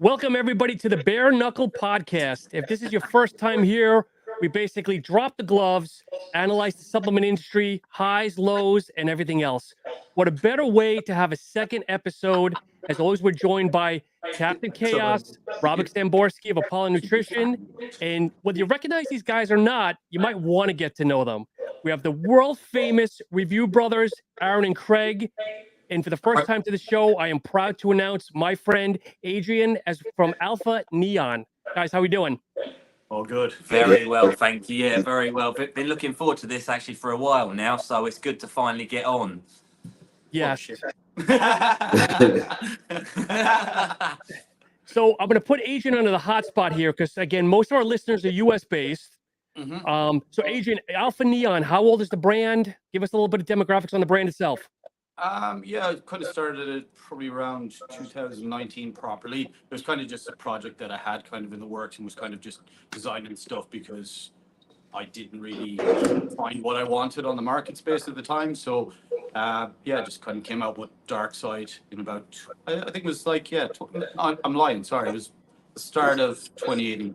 Welcome, everybody, to the Bareknuckle podcast. If this is your first time here, we basically drop the gloves, analyze the supplement industry, highs, lows, and everything else. What a better way to have a second episode. As always, we're joined by Captain Chaos, Robert Stamborski of Apollon Nutrition. And whether you recognize these guys or not, you might want to get to know them. We have the world famous review brothers, Aaron and Craig. And for the first time to the show, I am proud to announce my friend Adrian as from Alpha Neon. Guys, how we doing? Oh, good. Very well, thank you. Yeah, very well. Been looking forward to this actually for a while now, so it's good to finally get on. Yes. Oh, So I'm going to put Adrian under the hot spot here because, again, most of our listeners are U.S. based. So Adrian, Alpha Neon, how old is the brand? Give us a little bit of demographics on the brand itself. Yeah, I kind of started it probably around 2019 properly. It was kind of just a project that I had kind of in the works and was kind of just designing stuff because I didn't really find what I wanted on the market space at the time. So, yeah, just kind of came out with Dark Side in about, I think it was like, I'm lying, sorry. It was the start of 2018,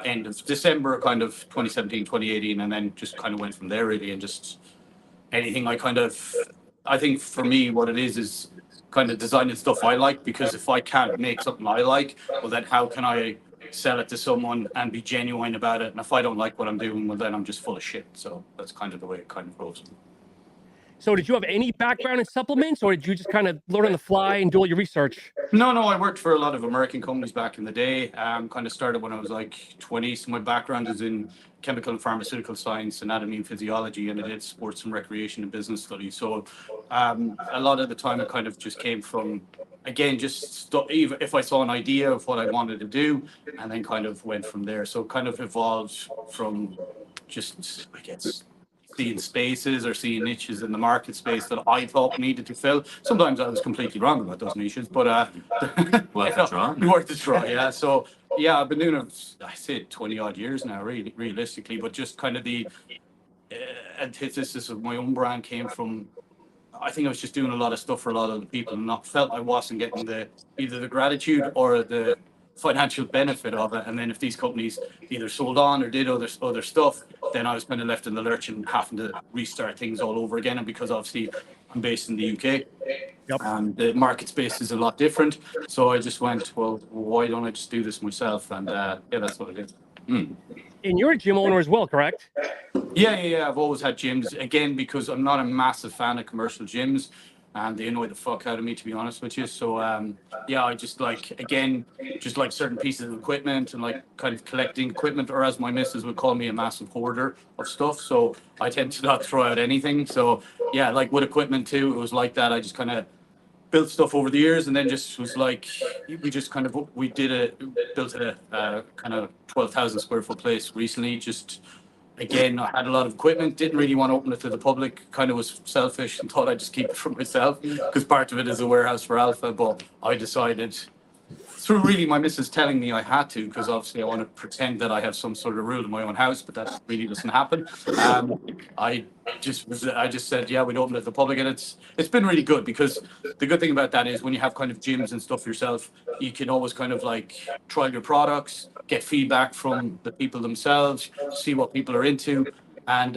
end of December, kind of 2017, 2018, and then just kind of went from there really and just anything I think for me, what it is kind of designing stuff I like, because if I can't make something I like, well, then how can I sell it to someone and be genuine about it? And if I don't like what I'm doing, well, then I'm just full of shit. So that's kind of the way it kind of goes. So did you have any background in supplements, or did you just kind of learn on the fly and do all your research? No, I worked for a lot of American companies back in the day. Kind of started when I was like 20. So my background is in chemical and pharmaceutical science, anatomy and physiology, and I did sports and recreation and business studies. So a lot of the time it kind of just came from, again, just even if I saw an idea of what I wanted to do, and then kind of went from there. So kind of evolved from just, I guess, seeing spaces or seeing niches in the market space that I thought needed to fill. Sometimes I was completely wrong about those niches, but Worth a try. Worth a try, yeah. So yeah, I've been doing it, I say 20 odd years now, really, realistically, but just kind of the antithesis of my own brand came from, I think I was just doing a lot of stuff for a lot of the people and not felt I wasn't getting either the gratitude or the financial benefit of it. And then if these companies either sold on or did other stuff, then I was kind of left in the lurch and having to restart things all over again. And because obviously I'm based in the UK, and the market space is a lot different. So I just went, well, why don't I just do this myself? And yeah, that's what I did. And you're a gym owner as well, correct? Yeah. I've always had gyms, again, because I'm not a massive fan of commercial gyms. And they annoy the fuck out of me, to be honest with you. So, yeah, I just like certain pieces of equipment and like kind of collecting equipment, or as my missus would call me, a massive hoarder of stuff. So I tend to not throw out anything. So, yeah, like with equipment too, it was like that. I just kind of built stuff over the years and then just was like, built a kind of 12,000 square foot place recently, just. Again, I had a lot of equipment, didn't really want to open it to the public, kind of was selfish and thought I'd just keep it for myself because part of it is a warehouse for Alpha, but I decided through really my missus telling me I had to, because obviously I want to pretend that I have some sort of rule in my own house, but that really doesn't happen. I just said, yeah, we'd open it to the public, and it's been really good, because the good thing about that is when you have kind of gyms and stuff yourself, you can always kind of like try your products, get feedback from the people themselves, see what people are into. And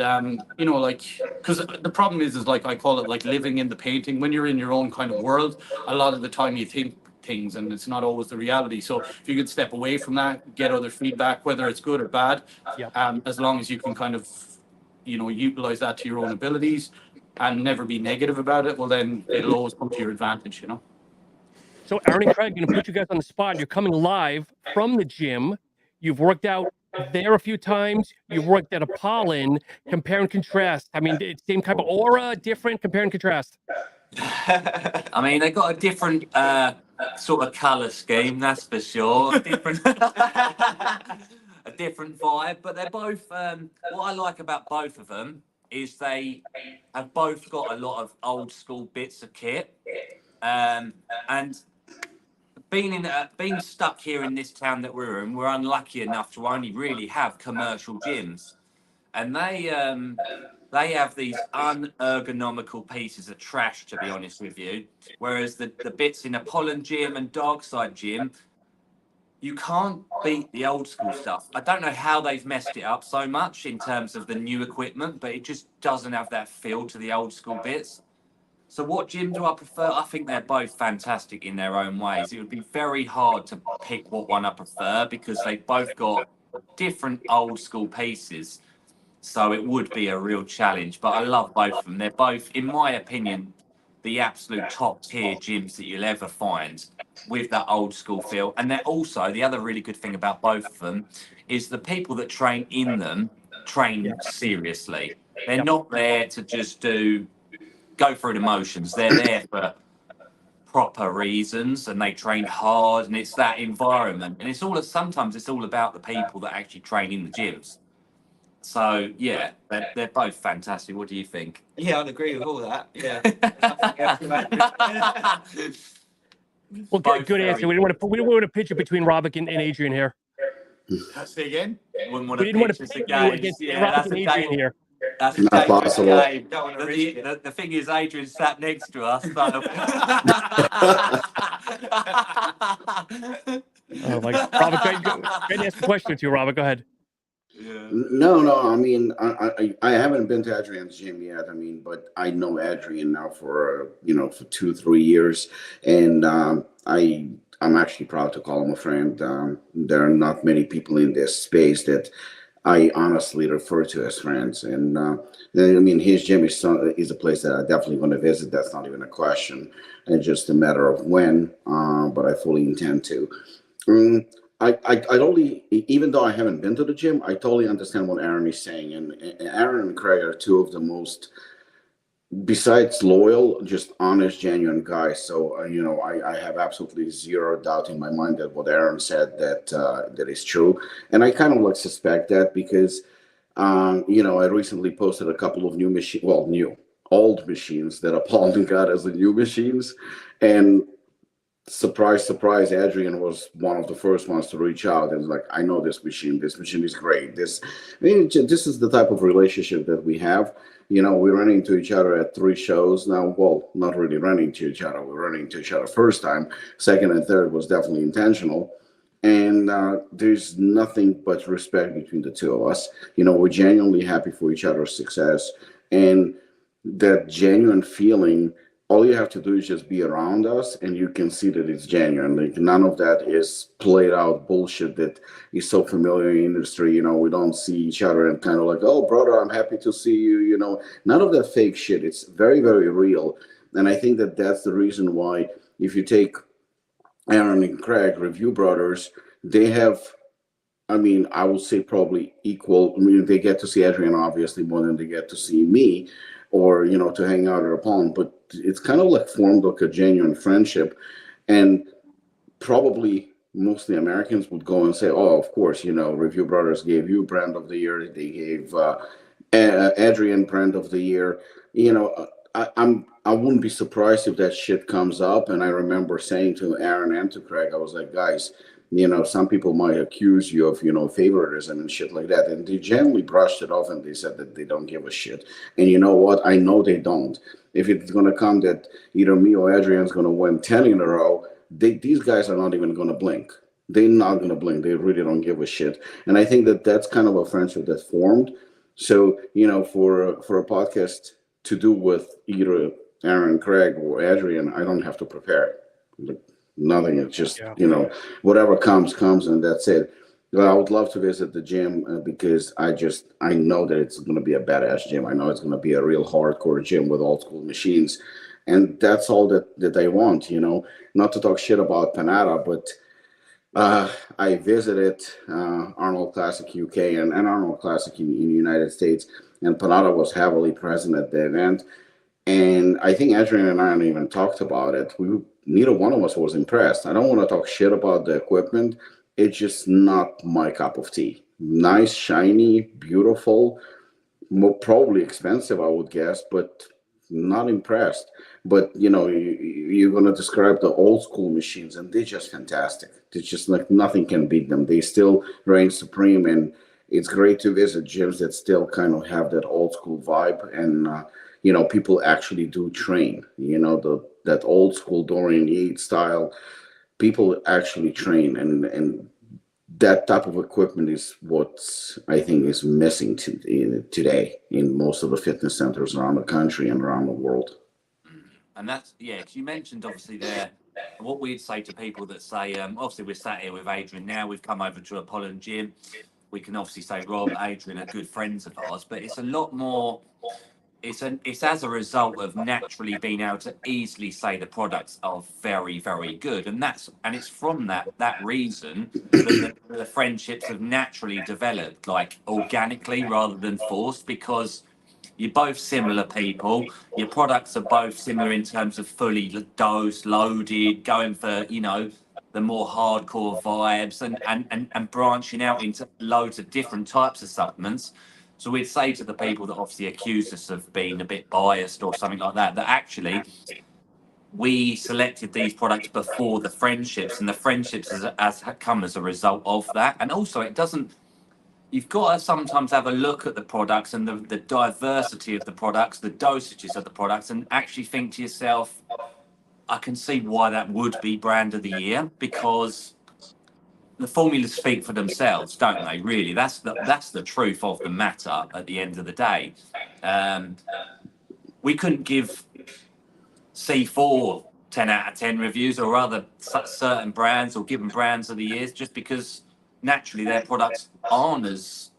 like, because the problem is like, I call it like living in the painting. When you're in your own kind of world, a lot of the time you think things and it's not always the reality. So if you could step away from that, get other feedback, whether it's good or bad, as long as you can kind of utilize that to your own abilities and never be negative about it, well, then it'll always come to your advantage. So Aaron and Craig, I'm going to put you guys on the spot. You're coming live from the gym. You've worked out there a few times. You've worked at Apollon. Compare and contrast. I mean, same type of aura, different. Compare and contrast. I mean, they got a different sort of colour scheme, that's for sure. A different vibe, but they're both. What I like about both of them is they have both got a lot of old school bits of kit, and being stuck here in this town that we're in, we're unlucky enough to only really have commercial gyms, and they they have these unergonomical pieces of trash, to be honest with you. Whereas the bits in Apollon gym and Darkside gym, you can't beat the old school stuff. I don't know how they've messed it up so much in terms of the new equipment, but it just doesn't have that feel to the old school bits. So what gym do I prefer? I think they're both fantastic in their own ways. It would be very hard to pick what one I prefer because they've both got different old school pieces. So it would be a real challenge, but I love both of them. They're both, in my opinion, the absolute top tier gyms that you'll ever find with that old school feel. And they're also, the other really good thing about both of them is the people that train in them train seriously. They're not there to just go through the motions. They're there for proper reasons and they train hard and it's that environment. And sometimes it's all about the people that actually train in the gyms. So yeah, they're both fantastic. What do you think? Yeah, I'd agree with all that. Yeah. Well, good answer. We didn't want to pitch it between Robert and Adrian here. Say again? Wouldn't want We to didn't want pitch to us pitch again. you against Robert and Adrian here. That's a Not dangerous possible. game. Don't want to risk it. The thing is, Adrian sat next to us. So. Oh my God. Robert, go ahead and ask a question or two, Robert. Go ahead. Yeah. No. I mean, I haven't been to Adrian's gym yet. I mean, but I know Adrian now for for 2-3 years, and I'm actually proud to call him a friend. There are not many people in this space that I honestly refer to as friends, and I mean, his gym is a place that I definitely want to visit. That's not even a question. It's just a matter of when, but I fully intend to. I totally, even though I haven't been to the gym, I totally understand what Aaron is saying. And Aaron and Craig are two of the most, besides loyal, just honest, genuine guys. So, I have absolutely zero doubt in my mind that what Aaron said that is true. And I kind of suspect that because, I recently posted a couple of new machines, old machines that Apollon got as the new machines. And surprise, surprise, Adrian was one of the first ones to reach out and like, I know this machine is great. This is the type of relationship that we have. We ran into each other at 3 shows now. Well, not really running into each other. We were running into each other first time. Second and third was definitely intentional. And there's nothing but respect between the two of us. We're genuinely happy for each other's success. And that genuine feeling, all you have to do is just be around us and you can see that it's genuine. Like none of that is played out bullshit that is so familiar in the industry. We don't see each other and kind of like, oh, brother, I'm happy to see you. None of that fake shit. It's very, very real. And I think that that's the reason why if you take Aaron and Craig, Review Brothers, they have, I would say probably equal. They get to see Adrian obviously more than they get to see me or, to hang out at Apollon, but it's kind of formed like a genuine friendship. And probably mostly Americans would go and say, oh, of course, Review Brothers gave you brand of the year. They gave Adrian brand of the year. I wouldn't be surprised if that shit comes up. And I remember saying to Aaron and to Craig, I was like, guys, some people might accuse you of, favoritism and shit like that. And they generally brushed it off and they said that they don't give a shit. And you know what? I know they don't. If it's going to come that either me or Adrian's going to win 10 in a row, these guys are not even going to blink. They're not going to blink. They really don't give a shit. And I think that that's kind of a friendship that formed. So, for a podcast to do with either Aaron, Craig, or Adrian, I don't have to prepare. Nothing. It's just, whatever comes, and that's it. Well, I would love to visit the gym because I know that it's going to be a badass gym. I know it's going to be a real hardcore gym with old school machines. And that's all that I want, not to talk shit about Panada, but I visited Arnold Classic UK and Arnold Classic in the United States, and Panada was heavily present at the event. And I think Adrian and I even talked about it. Neither one of us was impressed. I don't want to talk shit about the equipment. It's just not my cup of tea. Nice, shiny, beautiful, probably expensive, I would guess, but not impressed. But, you're going to describe the old school machines, and they're just fantastic. It's just nothing can beat them. They still reign supreme. it's great to visit gyms that still kind of have that old school vibe, and people actually do train. That old school Dorian Yates style. People actually train, and that type of equipment is what I think is missing today in most of the fitness centers around the country and around the world. And that's, yeah, because you mentioned obviously there, what we'd say to people that say, obviously we're sat here with Adrian now, we've come over to Apollon Gym. We can obviously say Rob, Adrian are good friends of ours, but it's a lot more, it's as a result of naturally being able to easily say the products are very, very good. And it's from that reason that the friendships have naturally developed, like organically rather than forced, because you're both similar people. Your products are both similar in terms of fully dosed, loaded, going for, the more hardcore vibes and branching out into loads of different types of supplements. So we'd say to the people that obviously accuse us of being a bit biased or something like that, that actually we selected these products before the friendships, and the friendships has come as a result of that. And also it doesn't, you've got to sometimes have a look at the products and the diversity of the products, the dosages of the products, and actually think to yourself, I can see why that would be brand of the year, because the formulas speak for themselves, don't they? Really, that's the truth of the matter at the end of the day. We couldn't give C4 10 out of 10 reviews or other certain brands or given brands of the years just because naturally their products aren't as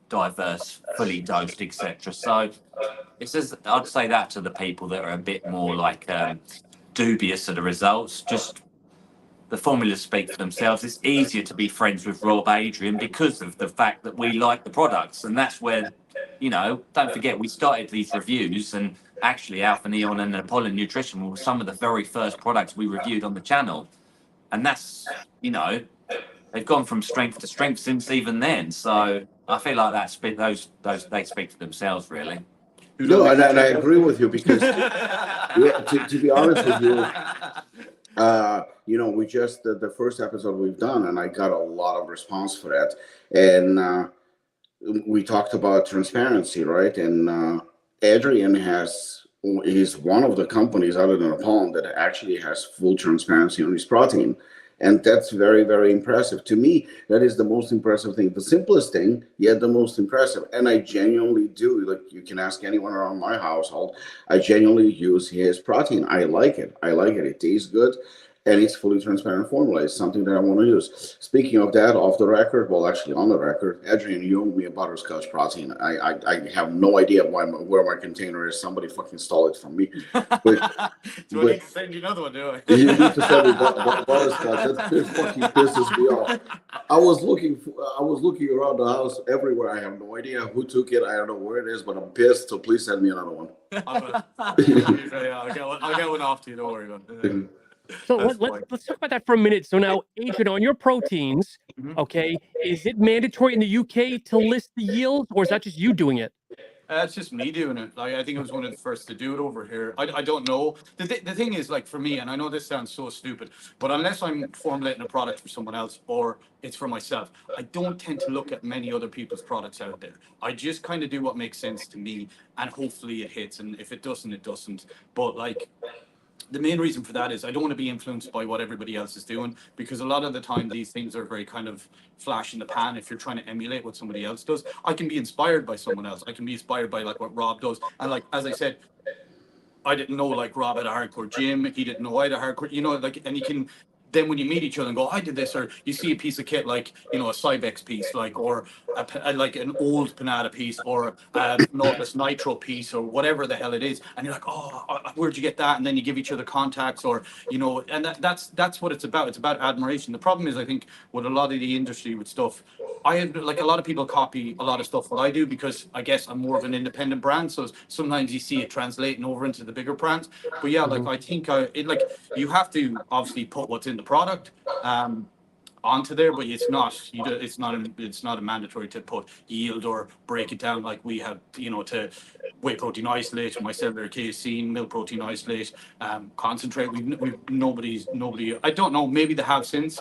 diverse, fully dosed, etc. So it's just, I'd say that to the people that are a bit more like dubious of the results. Just the formulas speak for themselves. It's easier to be friends with Rob, Adrian, because of the fact that we like the products, and that's where, don't forget we started these reviews, and actually Alpha Neon and Apollon Nutrition were some of the very first products we reviewed on the channel, and that's they've gone from strength to strength since even then. So I feel like those they speak for themselves, really. No, and I agree with you because, yeah, to be honest with you, we just the first episode we've done, and I got a lot of response for that, and we talked about transparency, right? And Adrian is one of the companies other than Apollon that actually has full transparency on his protein. And that's very, very impressive. To me, that is the most impressive thing. The simplest thing, yet the most impressive. And I genuinely do. Like, you can ask anyone around my household. I genuinely use his protein. I like it. It tastes good. And it's fully transparent formula. It's something that I want to use. Speaking of that, off the record, well, actually on the record, Adrian, you owe me a butterscotch protein. I have no idea where my container is. Somebody fucking stole it from me. But, do I need to send you another one, do I? You need to send me butterscotch. That fucking pisses me off. I was looking around the house everywhere. I have no idea who took it. I don't know where it is, but I'm pissed. So please send me another one. I'll get one off to you. Don't worry about it. So let's talk about that for a minute. So now, Adrian, on your proteins, okay, is it mandatory in the UK to list the yield, or is that just you doing it? It's just me doing it. Like, I think I was one of the first to do it over here. I don't know. The thing is, like, for me, and I know this sounds so stupid, but unless I'm formulating a product for someone else or it's for myself, I don't tend to look at many other people's products out there. I just kind of do what makes sense to me, and hopefully it hits. And if it doesn't, it doesn't. But like, the main reason for that is I don't want to be influenced by what everybody else is doing, because a lot of the time these things are very kind of flash in the pan. If you're trying to emulate what somebody else does, I can be inspired by someone else. I can be inspired by like what Rob does. And like, as I said, I didn't know like Rob had a hardcore gym. He didn't know I had a hardcore, like, and you can, then when you meet each other and go, I did this, or you see a piece of kit like, a Cybex piece, like, or like an old Panada piece, or a Nautilus Nitro piece, or whatever the hell it is, and you're like, oh, where'd you get that? And then you give each other contacts, or and that's what it's about. It's about admiration. The problem is, I think, with a lot of the industry with stuff, I have, like, a lot of people copy a lot of stuff what I do, because I guess I'm more of an independent brand. So sometimes you see it translating over into the bigger brands. But yeah, like, I think you have to obviously put what's in the product onto there, but it's not a mandatory to put yield or break it down like we have, to whey protein isolate, micellar casein, milk protein isolate, concentrate. Nobody, I don't know, maybe they have since.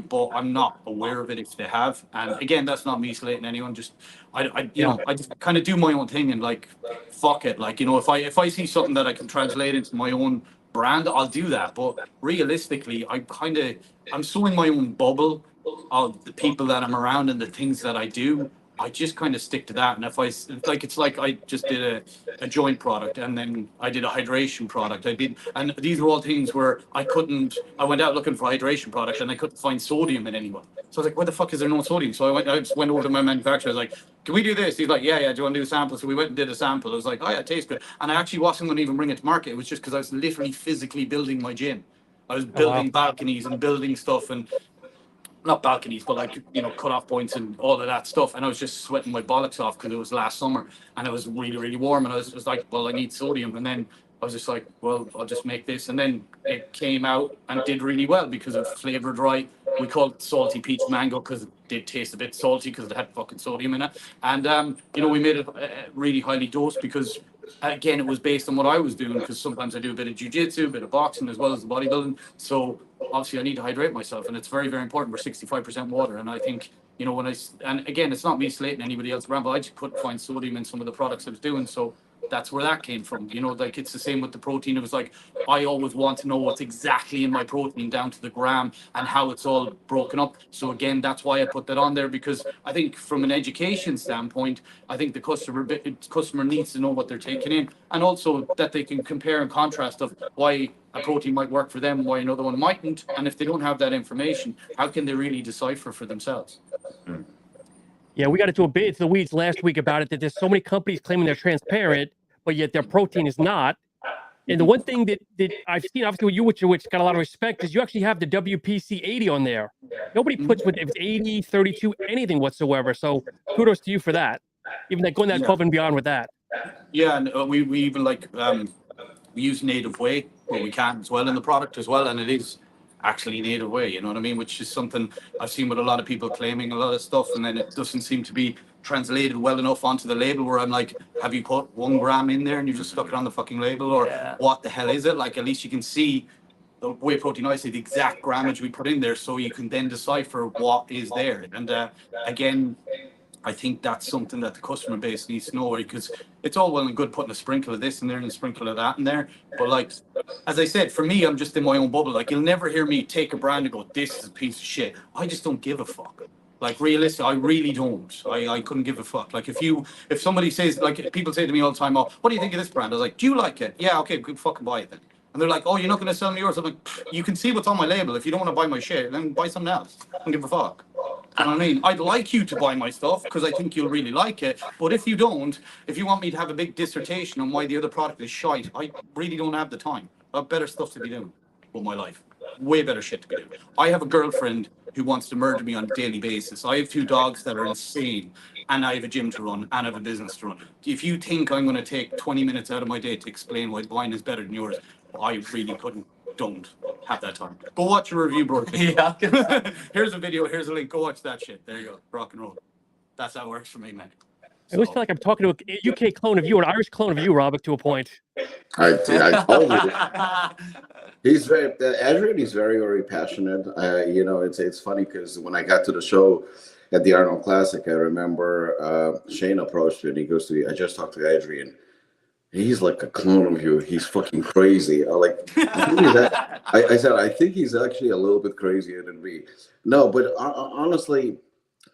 but I'm not aware of it if they have. And again, that's not me slating anyone. Just I just kind of do my own thing and like fuck it. Like, you know, if I see something that I can translate into my own brand, I'll do that. But realistically, I'm so in my own bubble of the people that I'm around and the things that I do. I just kind of stick to that. And if it's like I just did a joint product and then I did a hydration product. And these are all things where I went out looking for hydration product and I couldn't find sodium in anyone. So I was like, where the fuck is there no sodium? So I just went over to my manufacturer. I was like, can we do this? He's like, yeah, do you want to do a sample? So we went and did a sample. I was like, oh yeah, it tastes good. And I actually wasn't going to even bring it to market. It was just because I was literally physically building my gym. I was building balconies and building stuff and not balconies, but like, you know, cut-off points and all of that stuff. And I was just sweating my bollocks off because it was last summer and it was really, really warm. And I was like, well, I need sodium. And then I was just like, well, I'll just make this. And then it came out and did really well because it flavored right. We called it salty peach mango because it did taste a bit salty because it had fucking sodium in it. And, you know, we made it really highly dosed because, again, it was based on what I was doing because sometimes I do a bit of jiu-jitsu, a bit of boxing as well as the bodybuilding. So obviously I need to hydrate myself and it's very, very important. We're 65% water. And I think, you know, and again, it's not me slating anybody else around, but I just couldn't find sodium in some of the products I was doing. So that's where that came from. You know, like it's the same with the protein. It was like, I always want to know what's exactly in my protein down to the gram and how it's all broken up. So again, that's why I put that on there, because I think from an education standpoint, I think the customer needs to know what they're taking in, and also that they can compare and contrast of why a protein might work for them, why another one mightn't. And if they don't have that information, how can they really decipher for themselves? Yeah, we got into a bit into the weeds last week about it, that there's so many companies claiming they're transparent, but yet their protein is not. And the one thing that I've seen, obviously with you, which got a lot of respect, is you actually have the WPC 80 on there. Nobody puts if it's 80, 32, anything whatsoever. So kudos to you for that. Even like going that above and beyond with that. Yeah, and we even like we use native whey where we can as well in the product as well, and it is actually native whey, you know what I mean? Which is something I've seen with a lot of people claiming a lot of stuff, and then it doesn't seem to be translated well enough onto the label, where I'm like, have you put 1 gram in there and you just stuck it on the fucking label, or what the hell is it? Like, at least you can see the whey protein isolate, the exact grammage we put in there, so you can then decipher what is there. And again, I think that's something that the customer base needs to know, because it's all well and good putting a sprinkle of this in there and a sprinkle of that in there. But like, as I said, for me, I'm just in my own bubble. Like, you'll never hear me take a brand and go, this is a piece of shit. I just don't give a fuck. Like, realistically, I really don't. I couldn't give a fuck. Like, if somebody says, like, people say to me all the time, oh, what do you think of this brand? I was like, do you like it? Yeah, okay, good, fucking buy it then. And they're like, oh, you're not going to sell me yours? I'm like, you can see what's on my label. If you don't want to buy my shit, then buy something else. I don't give a fuck. You know what I mean? I'd like you to buy my stuff because I think you'll really like it. But if you don't, if you want me to have a big dissertation on why the other product is shite, I really don't have the time. I have better stuff to be doing with my life. Way better shit to be doing. I have a girlfriend who wants to murder me on a daily basis. I have 2 dogs that are insane, and I have a gym to run, and I have a business to run. If you think I'm going to take 20 minutes out of my day to explain why mine is better than yours, I really couldn't. Don't have that time. Go watch a review, bro. Yeah. Here's a video. Here's a link. Go watch that shit. There you go. Rock and roll. That's how it works for me, man. I always feel like I'm talking to a UK clone of you, an Irish clone of you, Rob, to a point. I told you. He's very, Adrian is very, very passionate. You know, it's funny because when I got to the show at the Arnold Classic, I remember Shane approached me and he goes to me, I just talked to Adrian. He's like a clone of you. He's fucking crazy. I said, I think he's actually a little bit crazier than me. No, but honestly,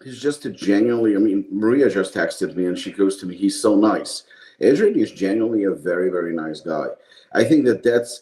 he's just a genuinely, I mean, Maria just texted me and she goes to me, he's so nice. Adrian is genuinely a very, very nice guy. I think that's,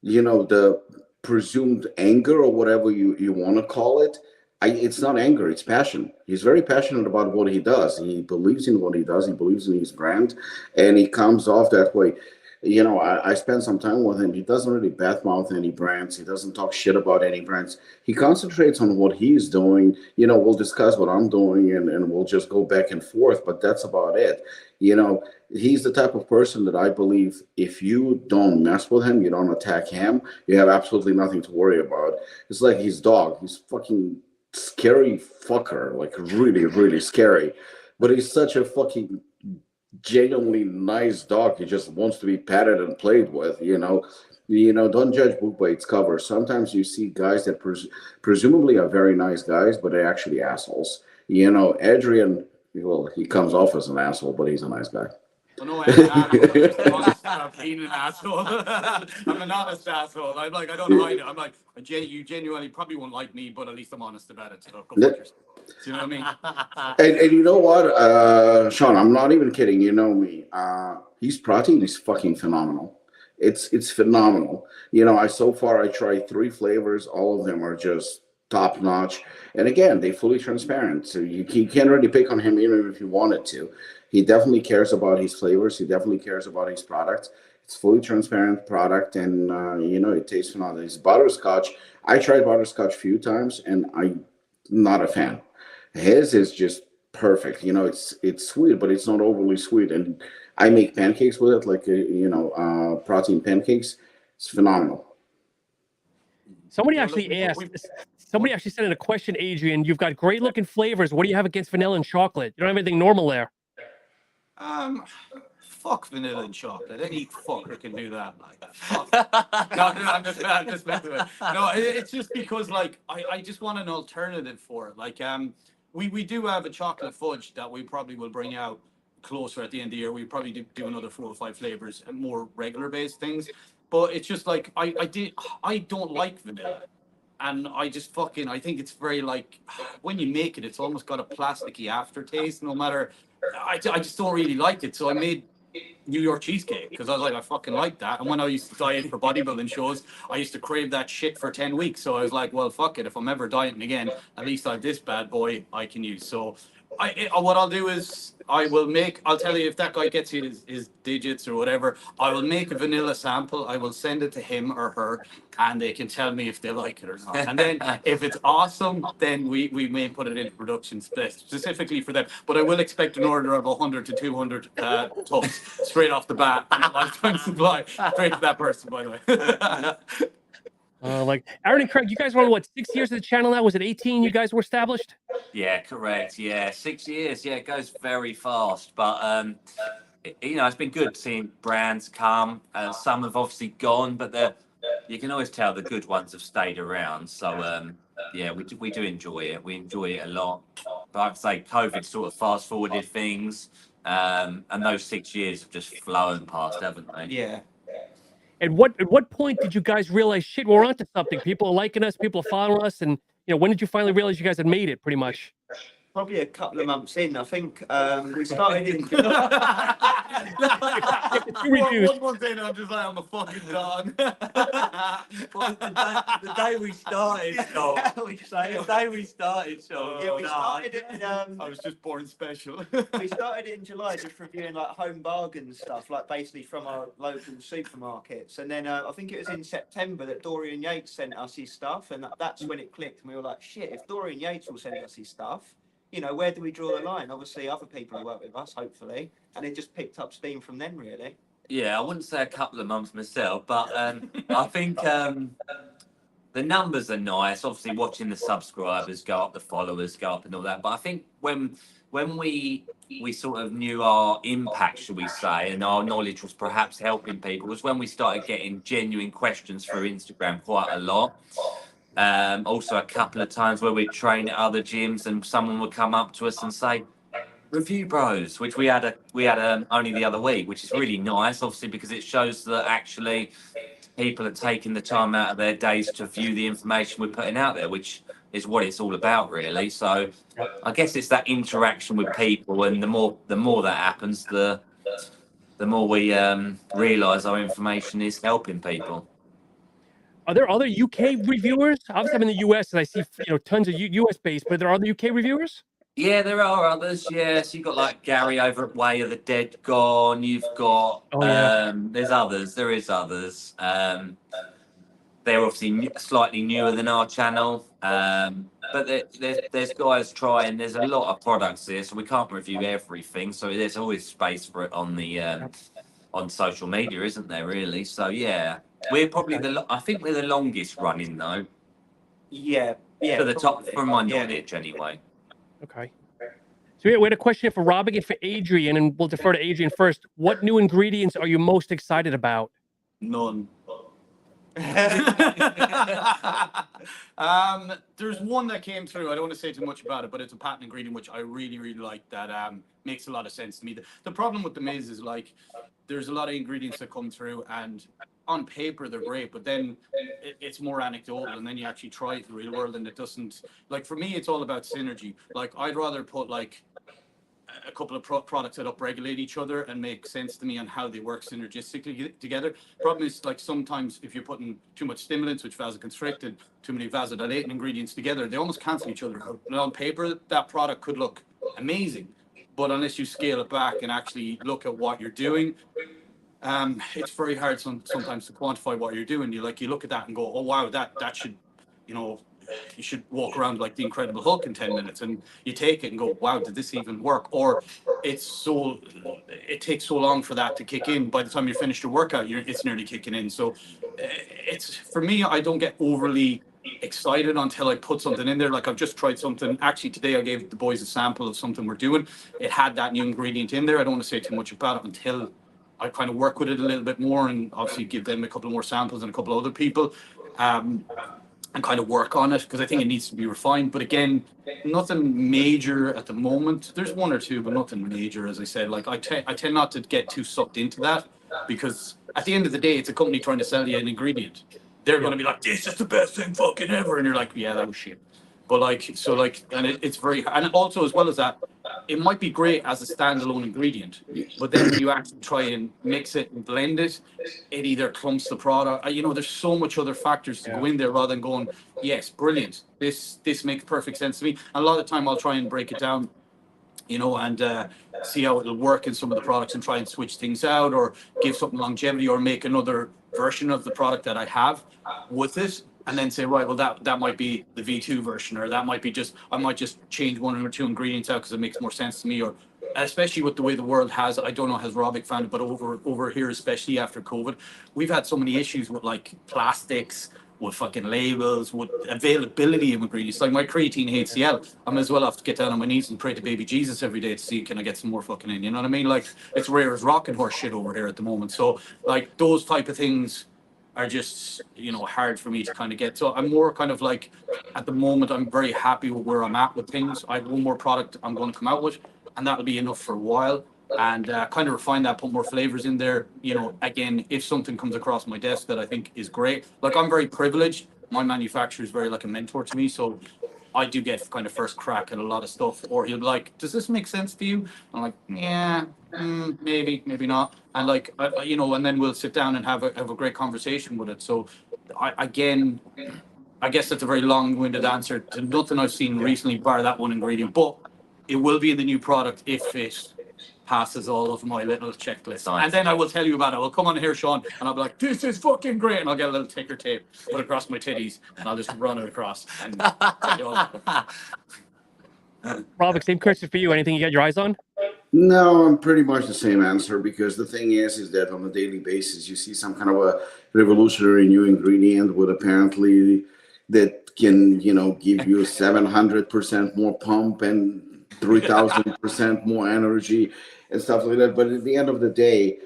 you know, the presumed anger or whatever you want to call it. It's not anger, it's passion. He's very passionate about what he does. He believes in what he does. He believes in his brand, and he comes off that way. You know, I spent some time with him. He doesn't really badmouth any brands. He doesn't talk shit about any brands. He concentrates on what he's doing. You know, we'll discuss what I'm doing, and we'll just go back and forth, but that's about it. You know, he's the type of person that I believe if you don't mess with him, you don't attack him, you have absolutely nothing to worry about. It's like his dog. He's fucking scary fucker, like really, really scary. But he's such a fucking genuinely nice dog. He just wants to be petted and played with. Don't judge book by its cover. Sometimes you see guys that presumably are very nice guys, but they're actually assholes. Adrian, well, he comes off as an asshole, but he's a nice guy. Well, no, I'm being an asshole. I'm an honest asshole. I don't hide it. I'm like, you genuinely probably won't like me, but at least I'm honest about it. So go fuck yourself. Do you know what I mean? And you know what, Sean, I'm not even kidding. You know me. His protein is fucking phenomenal. It's phenomenal. So far I tried 3 flavors. All of them are just top notch. And again, they're fully transparent. So you can't really pick on him even if you wanted to. He definitely cares about his flavors. He definitely cares about his products. It's fully transparent product, and it tastes phenomenal. It's butterscotch. I tried butterscotch a few times, and I'm not a fan. His is just perfect. It's sweet, but it's not overly sweet. And I make pancakes with it, like protein pancakes. It's phenomenal. Somebody actually sent in a question, Adrian. You've got great looking flavors. What do you have against vanilla and chocolate? You don't have anything normal there. Fuck vanilla and chocolate. Any fucker can do that. Fuck. No, I'm just messing with it. No, it's just because I just want an alternative for it. We do have a chocolate fudge that we probably will bring out closer at the end of the year. We probably do another 4 or 5 flavors and more regular based things. But it's just I don't like vanilla. And I think it's very when you make it, it's almost got a plasticky aftertaste. No matter, I just don't really like it. So I made New York cheesecake because I was like, I fucking like that. And when I used to diet for bodybuilding shows, I used to crave that shit for 10 weeks. So I was like, well, fuck it. If I'm ever dieting again, at least I have this bad boy I can use. So what I'll do is I'll tell you if that guy gets his digits or whatever, I will make a vanilla sample. I will send it to him or her and they can tell me if they like it or not. And then if it's awesome, then we may put it in production specifically for them. But I will expect an order of 100 to 200 tubs straight off the bat. Lifetime supply straight to that person, by the way. Aaron and Craig, you guys were on 6 years of the channel now? Was it 18 you guys were established? Yeah, correct. Yeah, 6 years. Yeah, it goes very fast. But it's been good seeing brands come. Some have obviously gone, but you can always tell the good ones have stayed around. So yeah, we do enjoy it. We enjoy it a lot. But I'd say COVID sort of fast forwarded things, and those 6 years have just flown past, haven't they? Yeah. At what point did you guys realize, shit, we're onto something? People are liking us, people are following us, and when did you finally realize you guys had made it? Pretty much. Probably a couple of months in. I think we started in. One month in, I'm just like, I'm a fucking done. The day we started, so the day we started, so Yeah, we started it. I was just born special. We started it in July, just reviewing home bargain stuff, basically from our local supermarkets. And then I think it was in September that Dorian Yates sent us his stuff, and that's when it clicked. And we were like, shit, if Dorian Yates will send us his stuff, where do we draw the line? Obviously, other people will work with us, hopefully, and it just picked up steam from then, really. Yeah, I wouldn't say a couple of months myself, but I think the numbers are nice. Obviously, watching the subscribers go up, the followers go up, and all that. But I think when we sort of knew our impact, should we say, and our knowledge was perhaps helping people, was when we started getting genuine questions through Instagram quite a lot. Also a couple of times where we'd train at other gyms and someone would come up to us and say, "Review bros," which we had only the other week, which is really nice, obviously, because it shows that actually people are taking the time out of their days to view the information we're putting out there, which is what it's all about, really. So I guess it's that interaction with people, and the more that happens, the more we realise our information is helping people. Are there other UK reviewers? Obviously, I'm in the US and I see tons of US based, but are there other UK reviewers? Yeah, there are others. Yes, you've got Gary over at Way of the Dead Gone. You've got there's others. There is others. They're obviously slightly newer than our channel, but there's guys trying. There's a lot of products here, so we can't review everything. So there's always space for it on the on social media, isn't there? Really. So yeah, we're probably I think we're the longest running though. Yeah. To the top, from my knowledge anyway. Okay. So we had a question for Rob and for Adrian, and we'll defer to Adrian first. What new ingredients are you most excited about? None. There's one that came through. I don't want to say too much about it, but it's a patent ingredient which I really, really like. That makes a lot of sense to me. The problem with them is like there's a lot of ingredients that come through, and on paper they're great, but then it's more anecdotal, and then you actually try it in the real world, and it doesn't. Like for me, it's all about synergy. Like I'd rather put like a couple of products that upregulate each other and make sense to me on how they work synergistically together. Problem is, like sometimes if you're putting too much stimulants, which vasoconstricted, too many vasodilating ingredients together, they almost cancel each other out. And on paper, that product could look amazing, but unless you scale it back and actually look at what you're doing, it's very hard sometimes to quantify what you're doing. You look at that and go, oh wow, that should, you know, you should walk around like the Incredible Hulk in 10 minutes, and you take it and go, wow, did this even work? Or it takes so long for that to kick in. By the time you finish your workout, it's nearly kicking in. So it's, for me, I don't get overly excited until I put something in there. Like I've just tried something. Actually, today I gave the boys a sample of something we're doing. It had that new ingredient in there. I don't want to say too much about it until I kind of work with it a little bit more, and obviously give them a couple more samples and a couple of other people. And kind of work on it, because I think it needs to be refined. But again, nothing major at the moment. There's one or two, but nothing major, as I said. Like I tend not to get too sucked into that, because at the end of the day, it's a company trying to sell you an ingredient. They're going to be like, this is the best thing fucking ever, and you're like, yeah, that was shit. But like, so like, and it's very, and also as well as that, it might be great as a standalone ingredient, but then when you actually try and mix it and blend it, it either clumps the product. You know, there's so much other factors to go in there, rather than going, yes, brilliant, this makes perfect sense to me. And a lot of the time I'll try and break it down, you know, and see how it'll work in some of the products, and try and switch things out, or give something longevity, or make another version of the product that I have with it. And then say, right, well, that might be the V2 version, or that might be just, I might just change one or two ingredients out because it makes more sense to me. Or especially with the way the world has, I don't know, has Robic found it, but over here, especially after COVID, we've had so many issues with like plastics, with fucking labels, with availability of ingredients. Like my creatine HCl, I might as well have to get down on my knees and pray to baby Jesus every day to see, can I get some more fucking in, you know what I mean? Like it's rare as rocking horse shit over here at the moment. So like those type of things are just, you know, hard for me to kind of get. So I'm more kind of like, at the moment, I'm very happy with where I'm at with things. I have one more product I'm going to come out with, and that'll be enough for a while. And kind of refine that, put more flavors in there. You know, again, if something comes across my desk that I think is great, like I'm very privileged. My manufacturer is very like a mentor to me. So I do get kind of first crack at a lot of stuff, or he'll be like, does this make sense to you? I'm like, yeah, maybe not. And like, you know, and then we'll sit down and have a great conversation with it. So I guess that's a very long-winded answer to nothing I've seen recently, bar that one ingredient, but it will be in the new product if it passes all of my little checklist. Nice. And then I will tell you about it. I'll come on here, Sean, and I'll be like, this is fucking great. And I'll get a little ticker tape, put it across my titties, and I'll just run it across. And Rob, same question for you. Anything you got your eyes on? No, I'm pretty much the same answer, because the thing is that on a daily basis, you see some kind of a revolutionary new ingredient with apparently that can, you know, give you 700% more pump and 3,000% more energy and stuff like that. But at the end of the day,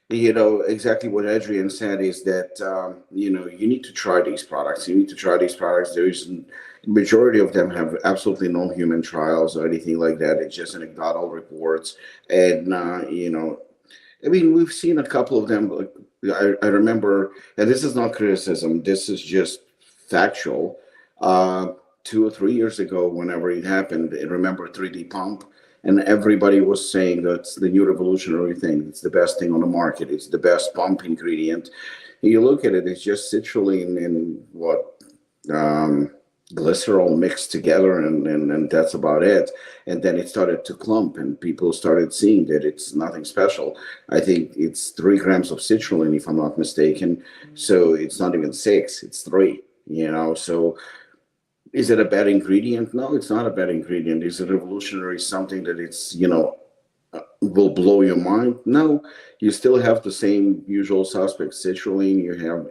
you know, exactly what Adrian said is that, you know, you need to try these products. You need to try these products. There's majority of them have absolutely no human trials or anything like that. It's just anecdotal reports. And, you know, I mean, we've seen a couple of them. Like, I remember, and this is not criticism, this is just factual. 2 or 3 years ago, whenever it happened, I remember 3D pump, and everybody was saying that's the new revolutionary thing. It's the best thing on the market. It's the best pump ingredient. And you look at it, it's just citrulline and what, glycerol mixed together, and that's about it. And then it started to clump, and people started seeing that it's nothing special. I think it's 3 grams of citrulline, if I'm not mistaken. So it's not even 6, it's 3, you know. So is it a bad ingredient? No, it's not a bad ingredient. It's a revolutionary something that it's, you know, will blow your mind. No, you still have the same usual suspects: citrulline,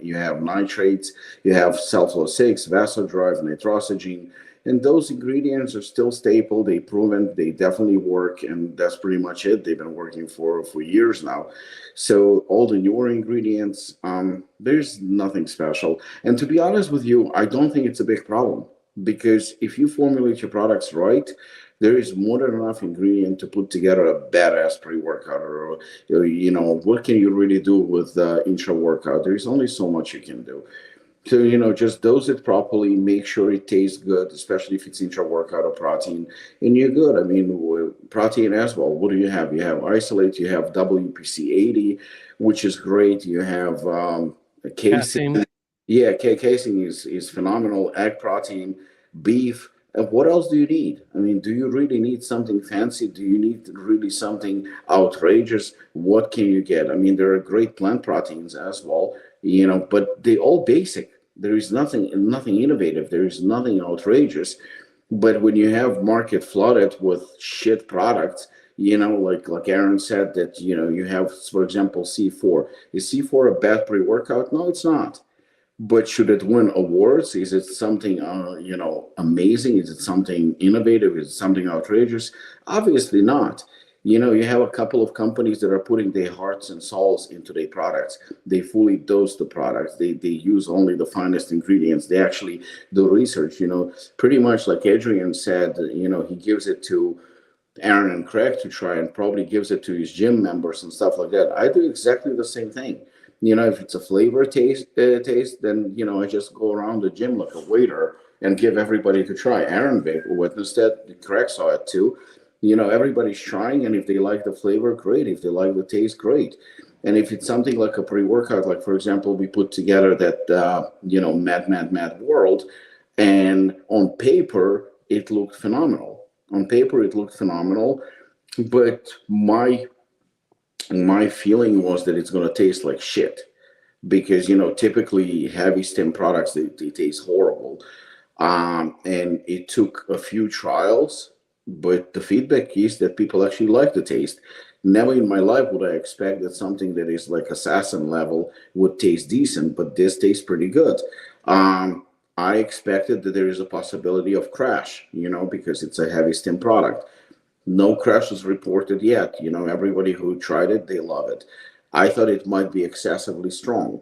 you have nitrates, you have sulfur-6, vasodrive, nitrosamine, and those ingredients are still staple. They proven, they definitely work, and that's pretty much it. They've been working for years now. So all the newer ingredients, there's nothing special. And to be honest with you, I don't think it's a big problem, because if you formulate your products right, there is more than enough ingredient to put together a badass pre-workout. Or what can you really do with intra-workout? There's only so much you can do. So, just dose it properly, make sure it tastes good, especially if it's intra-workout or protein, and you're good. I mean, protein as well. What do you have? You have isolate, you have WPC 80, which is great. You have casein. Casein. Yeah, casein is phenomenal. Egg protein, beef. And what else do you need? I mean, do you really need something fancy? Do you need really something outrageous? What can you get? I mean, there are great plant proteins as well, but they all basic. There is nothing innovative. There is nothing outrageous. But when you have market flooded with shit products, like Aaron said, that you have, for example, C4. Is C4 a bad pre-workout? No, it's not. But should it win awards? Is it something, amazing? Is it something innovative? Is it something outrageous? Obviously not. You have a couple of companies that are putting their hearts and souls into their products. They fully dose the products. They use only the finest ingredients. They actually do research, pretty much like Adrian said, he gives it to Aaron and Craig to try, and probably gives it to his gym members and stuff like that. I do exactly the same thing. If it's a flavor taste, then, I just go around the gym like a waiter and give everybody to try. Aaron witnessed that. Craig saw it too. Everybody's trying, and if they like the flavor, great. If they like the taste, great. And if it's something like a pre-workout, like, for example, we put together that, Mad World, and on paper, it looked phenomenal. But my feeling was that it's going to taste like shit, because typically heavy stem products, they taste horrible, and it took a few trials, but the feedback is that people actually like the taste. Never in my life would I expect that something that is like assassin level would taste decent, but this tastes pretty good. I expected that there is a possibility of crash, because it's a heavy stem product. No crashes reported yet. Everybody who tried it, they love it. I thought it might be excessively strong.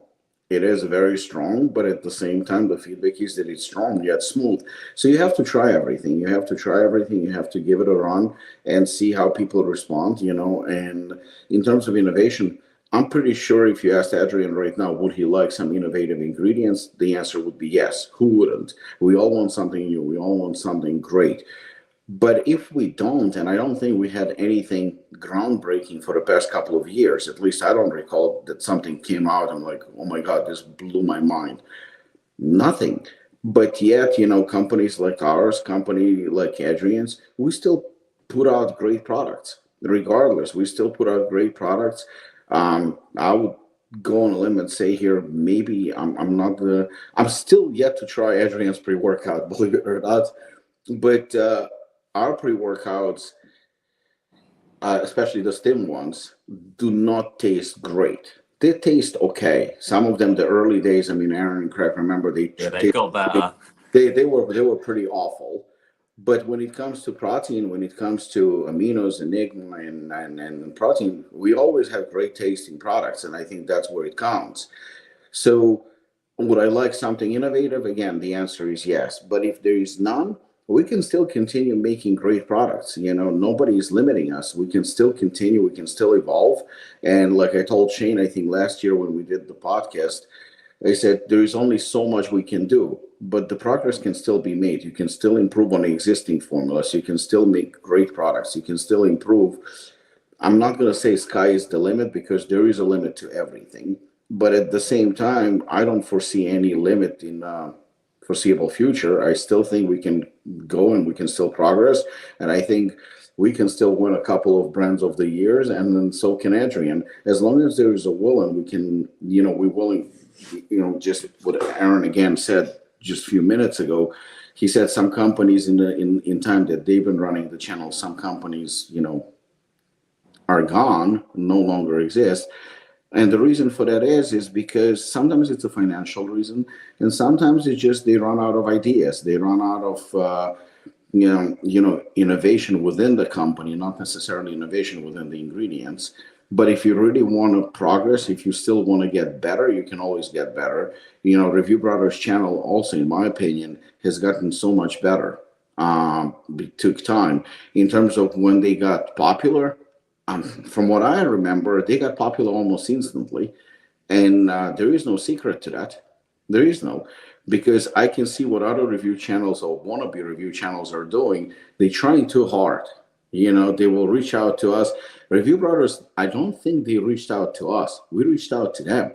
It is very strong, but at the same time, the feedback is that it's strong yet smooth. So you have to try everything. You have to give it a run and see how people respond, And in terms of innovation, I'm pretty sure if you asked Adrian right now, would he like some innovative ingredients? The answer would be yes. Who wouldn't? We all want something new. We all want something great. But if we don't, and I don't think we had anything groundbreaking for the past couple of years, at least I don't recall that something came out and like, oh my God, this blew my mind. Nothing. But yet, companies like ours, company like Adrian's, we still put out great products. Regardless, we still put out great products. I would go on a limb and say here, maybe I'm still yet to try Adrian's pre-workout, believe it or not. But our pre-workouts, especially the stem ones, do not taste great. They taste okay. Some of them, the early days, I mean, Aaron and Craig, remember, they got better. They were pretty awful. But when it comes to protein, when it comes to aminos, enigma, and protein, we always have great tasting products, and I think that's where it counts. So would I like something innovative? Again, the answer is yes. But if there is none, we can still continue making great products. Nobody is limiting us. We can still continue. We can still evolve. And like I told Shane, I think last year when we did the podcast, I said there is only so much we can do, but the progress can still be made. You can still improve on the existing formulas. You can still make great products. You can still improve. I'm not going to say sky is the limit, because there is a limit to everything. But at the same time, I don't foresee any limit in foreseeable future. I still think we can go and we can still progress. And I think we can still win a couple of brands of the years, and then so can Adrian. As long as there is a will, and we can, we're willing, just what Aaron again said just a few minutes ago. He said some companies in time that they've been running the channel, some companies, are gone, no longer exist. And the reason for that is because sometimes it's a financial reason, and sometimes it's just they run out of ideas. They run out of innovation within the company, not necessarily innovation within the ingredients. But if you really want to progress, if you still want to get better, you can always get better. Review Brothers channel also, in my opinion, has gotten so much better. It took time in terms of when they got popular. From what I remember, they got popular almost instantly. And there is no secret to that. There is no, because I can see what other review channels or wannabe review channels are doing. They're trying too hard. They will reach out to us. Review Brothers, I don't think they reached out to us. We reached out to them.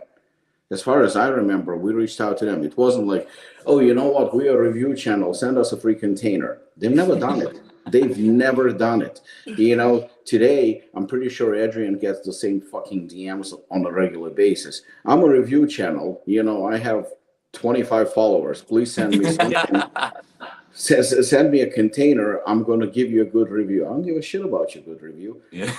As far as I remember, we reached out to them. It wasn't like, oh, you know what? We are a review channel. Send us a free container. They've never done it. They've never done it. Today, I'm pretty sure Adrian gets the same fucking DMs on a regular basis. I'm a review channel. I have 25 followers. Please send me something. Send me a container. I'm going to give you a good review. I don't give a shit about your good review. Yeah.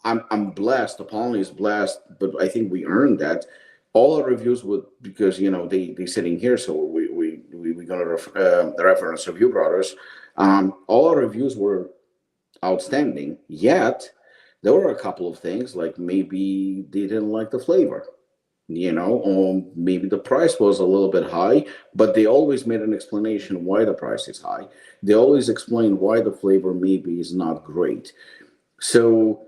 I'm blessed. Apollon is blessed, but I think we earned that. All our reviews would, because they sitting here, so we got to reference Review Brothers. All our reviews were outstanding. Yet there were a couple of things, like maybe they didn't like the flavor. Or maybe the price was a little bit high, but they always made an explanation why the price is high. They always explain why the flavor maybe is not great. So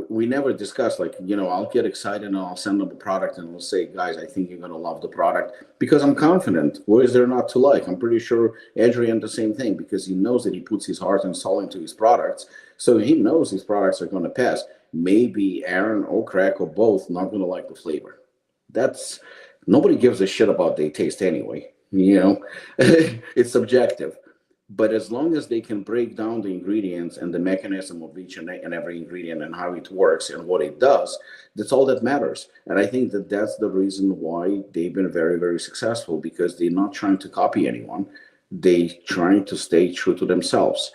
we never discussed, like, I'll get excited and I'll send them a product and I'll say, guys, I think you're going to love the product, because I'm confident. What is there not to like? I'm pretty sure Adrian the same thing, because he knows that he puts his heart and soul into his products. So he knows his products are going to pass. Maybe Aaron or Craig or both not going to like the flavor. Nobody gives a shit about their taste anyway. It's subjective. But as long as they can break down the ingredients and the mechanism of each and every ingredient and how it works and what it does, that's all that matters. And I think that that's the reason why they've been very, very successful, because they're not trying to copy anyone. They're trying to stay true to themselves.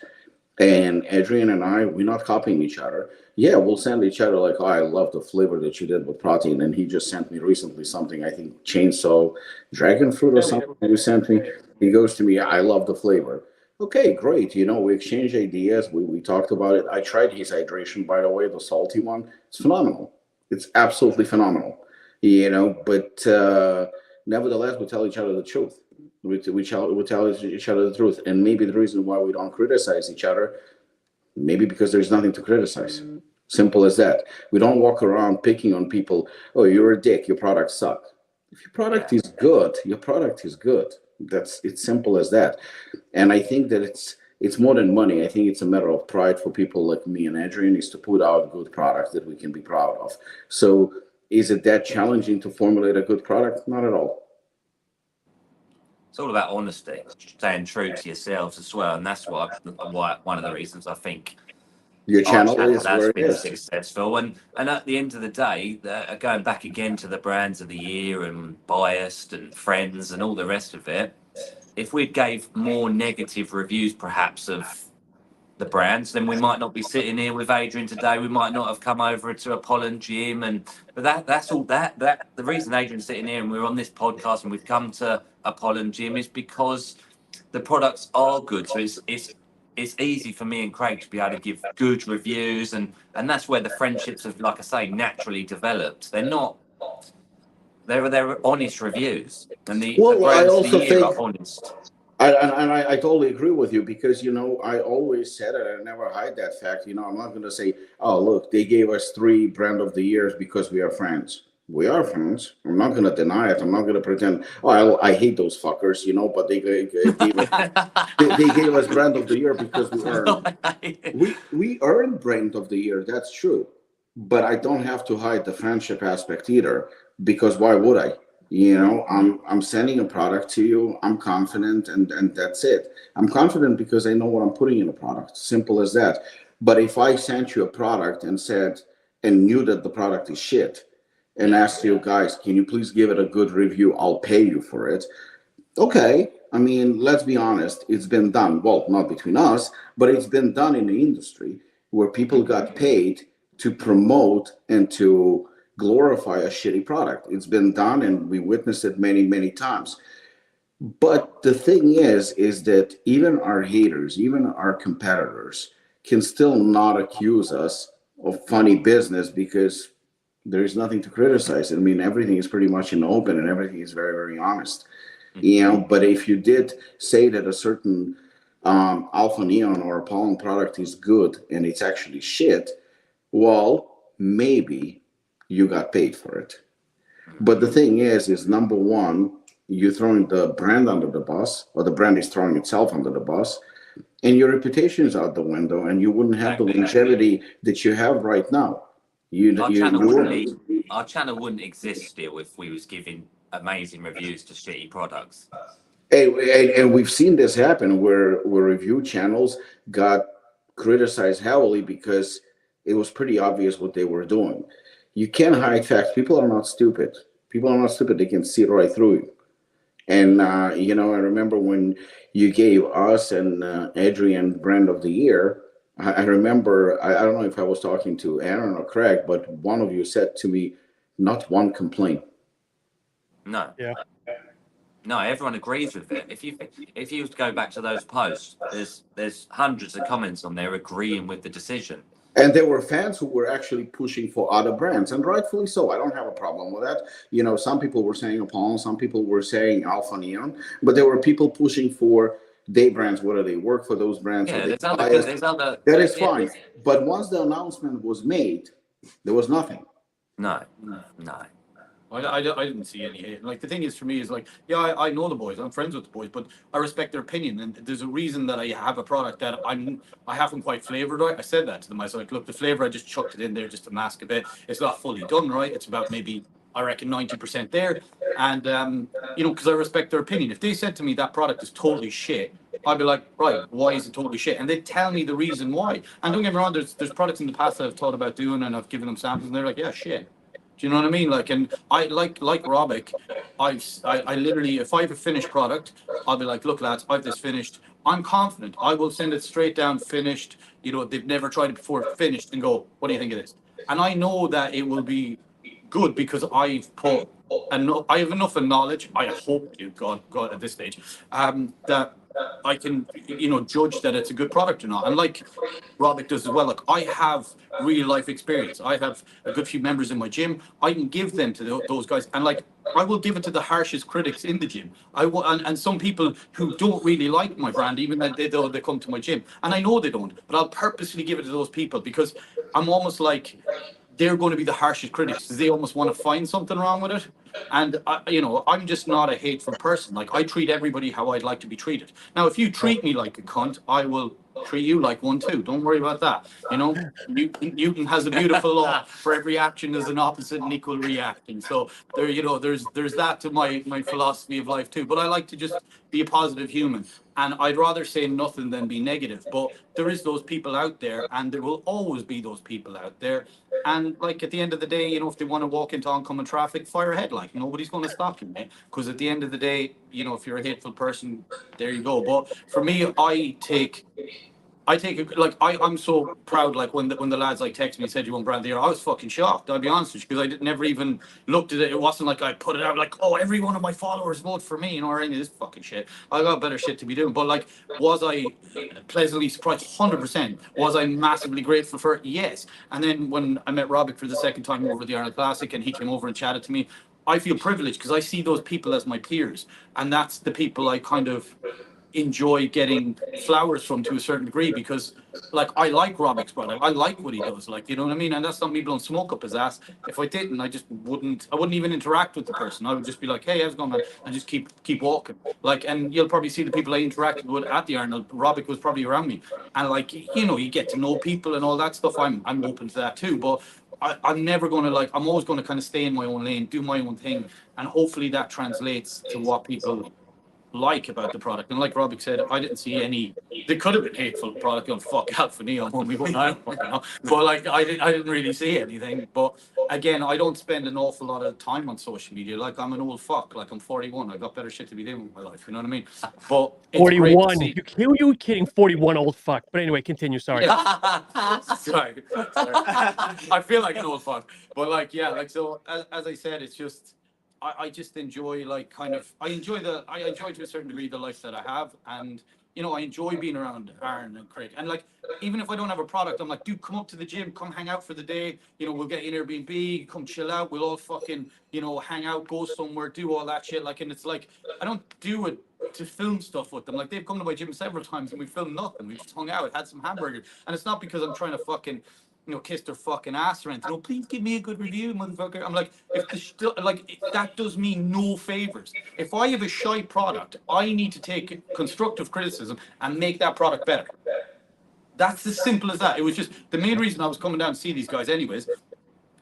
And Adrian and I, we're not copying each other. Yeah, we'll send each other like, oh, I love the flavor that you did with protein. And he just sent me recently something, I think chainsaw dragon fruit or something he sent me. He goes to me, yeah, I love the flavor. Okay, great. We exchanged ideas. We talked about it. I tried his hydration, by the way, the salty one. It's phenomenal. It's absolutely phenomenal. But nevertheless, we tell each other the truth. We tell each other the truth. And maybe the reason why we don't criticize each other, maybe because there's nothing to criticize. Simple as that. We don't walk around picking on people. Oh, you're a dick. Your products suck. If your product is good, your product is good. It's simple as that. And I think that it's more than money. I think it's a matter of pride for people like me and Adrian, is to put out good products that we can be proud of. So is it that challenging to formulate a good product? Not at all. It's all about honesty, staying true to yourselves as well. And that's why one of the reasons I think your channel is has where it been is successful. And at the end of the day, going back again to the brands of the year and biased and friends and all the rest of it, if we gave more negative reviews perhaps of the brands, then we might not be sitting here with Adrian today. We might not have come over to Apollon Gym, but that's all that the reason Adrian's sitting here and we're on this podcast and we've come to Apollon Gym is because the products are good. So it's easy for me and Craig to be able to give good reviews, and that's where the friendships have, like I say, naturally developed. They're honest reviews, and the brands of the year are honest. I totally agree with you, because I always said it. I never hide that fact. I'm not going to say, oh look, they gave us 3 brand of the years because we are friends. We are friends. I'm not going to deny it. I'm not going to pretend, oh, I hate those fuckers, but they gave us brand of the year because we earned. We earned brand of the year. That's true. But I don't have to hide the friendship aspect either, because why would I? I'm sending a product to you. I'm confident, and that's it. I'm confident because I know what I'm putting in a product. Simple as that. But if I sent you a product and knew that the product is shit, and asked you guys, can you please give it a good review? I'll pay you for it. Okay, I mean, let's be honest. It's been done. Well, not between us, but it's been done in the industry where people got paid to promote and to glorify a shitty product. It's been done, and we witnessed it many, many times. But the thing is that even our haters, even our competitors, can still not accuse us of funny business because there's nothing to criticize. I mean, everything is pretty much in the open and everything is very, very honest. You know, but if you did say that a certain Alpha Neon or Apollon product is good and it's actually shit, well, maybe you got paid for it. But the thing is number one, you're throwing the brand under the bus, or the brand is throwing itself under the bus, and your reputation is out the window, and you wouldn't have the longevity that you have right now. Our You channel wouldn't. our channel wouldn't exist still if we was giving amazing reviews to shitty products. And we've seen this happen where review channels got criticized heavily because it was pretty obvious what they were doing. You can't hide facts. People are not stupid. People are not stupid. They can see right through you. And you know, I remember when you gave us and Adrian brand of the year. I remember. I don't know if I was talking to Aaron or Craig, but one of you said to me, "Not one complaint." No. Yeah. No, everyone agrees with it. If you go back to those posts, there's hundreds of comments on there agreeing with the decision. And there were fans who were actually pushing for other brands, and rightfully so. I don't have a problem with that. You know, some people were saying Apollon, some people were saying Alpha Neon, but there were people pushing for day brands, whether they work for those brands or Yeah, they there's other. that is Yeah, fine. But once the announcement was made, there was nothing. no. I didn't see any hate. Like the thing is for me is like, yeah, I know the boys, I'm friends with the boys, but I respect their opinion. And there's a reason that I have a product that I haven't quite flavored right. I said that to them. I was like, look, the flavor, I just chucked it in there just to mask a bit. It's not fully done right. It's about maybe, I reckon, 90% there. And you know, because I respect their opinion. If they said to me that product is totally shit, I'd be like, right, why is it totally shit? And they tell me the reason why. And don't get me wrong, there's products in the past that I've thought about doing and I've given them samples and they're like, yeah, shit. Do you know what I mean? Like, and I like Robic, I literally, if I have a finished product, I'll be like, look, lads, I've this finished. I'm confident. I will send it straight down finished. You know, they've never tried it before, finished, and go, what do you think of this? And I know that it will be good because I've put, and I have enough of knowledge. I hope you, God, at this stage, that I can, you know, judge that it's a good product or not. And like Robic does as well. Like I have real life experience. I have a good few members in my gym. I can give them to those guys, and like I will give it to the harshest critics in the gym. I will, and some people who don't really like my brand, even though they come to my gym, and I know they don't, but I'll purposely give it to those people because I'm almost like they're going to be the harshest critics because they almost want to find something wrong with it. And you know, I'm just not a hateful person. Like I treat everybody how I'd like to be treated. Now, if you treat me like a cunt, I will treat you like one too. Don't worry about that. You know, Newton has a beautiful law: for every action there's an opposite and equal reaction. So there, you know, there's that to my philosophy of life too. But I like to just be a positive human, and I'd rather say nothing than be negative. But there is those people out there, and there will always be those people out there. And like at the end of the day, you know, if they want to walk into oncoming traffic, fire ahead. Like nobody's going to stop you, mate. Because at the end of the day, you know, if you're a hateful person, there you go. But for me, I take it like I'm so proud. Like when the lads like text me and said you won brand of the year, I was fucking shocked. I'll be honest with you because never even looked at it. It wasn't like I put it out like, oh, every one of my followers vote for me, you know, or any of this fucking shit. I got better shit to be doing. But like, was I pleasantly surprised? 100%. Was I massively grateful for it? Yes. And then when I met Robic for the second time over the Arnold Classic, and he came over and chatted to me, I feel privileged because I see those people as my peers, and that's the people I kind of enjoy getting flowers from to a certain degree because like I like Robic's product. I like what he does, like, you know what I mean? And that's not me blowing smoke up his ass. If I didn't, I wouldn't even interact with the person. I would just be like, hey, how's it going, man? And just keep walking. Like, and you'll probably see the people I interacted with at the Arnold, Robic was probably around me. And like, you know, you get to know people and all that stuff. I'm open to that too. But I'm never going to like, I'm always going to kind of stay in my own lane, do my own thing. And hopefully that translates to what people like about the product. And like Robbie said, I didn't see any. They could have been hateful product going fuck Alpha Neo when we went out, you know. But like I didn't really see anything. But again, I don't spend an awful lot of time on social media. Like I'm an old fuck. Like I'm 41. I got better shit to be doing with my life. You know what I mean? But it's great to 41. see. You kidding? 41, old fuck. But anyway, continue. Sorry. Sorry. I feel like an old fuck. But like, yeah, like so as I said, it's just I just enjoy like kind of I enjoy to a certain degree the life that I have, and you know I enjoy being around Aaron and Craig, and like even if I don't have a product, I'm like, dude, come up to the gym, come hang out for the day, you know, we'll get you an Airbnb, come chill out, we'll all fucking, you know, hang out, go somewhere, do all that shit. Like, and it's like I don't do it to film stuff with them. Like they've come to my gym several times and we filmed nothing. We just hung out, had some hamburgers, and it's not because I'm trying to fucking, you know, kiss their fucking ass or anything. Oh, please give me a good review, motherfucker. I'm like, that does me no favors. If I have a shy product, I need to take constructive criticism and make that product better. That's as simple as that. It was just the main reason I was coming down to see these guys, anyways.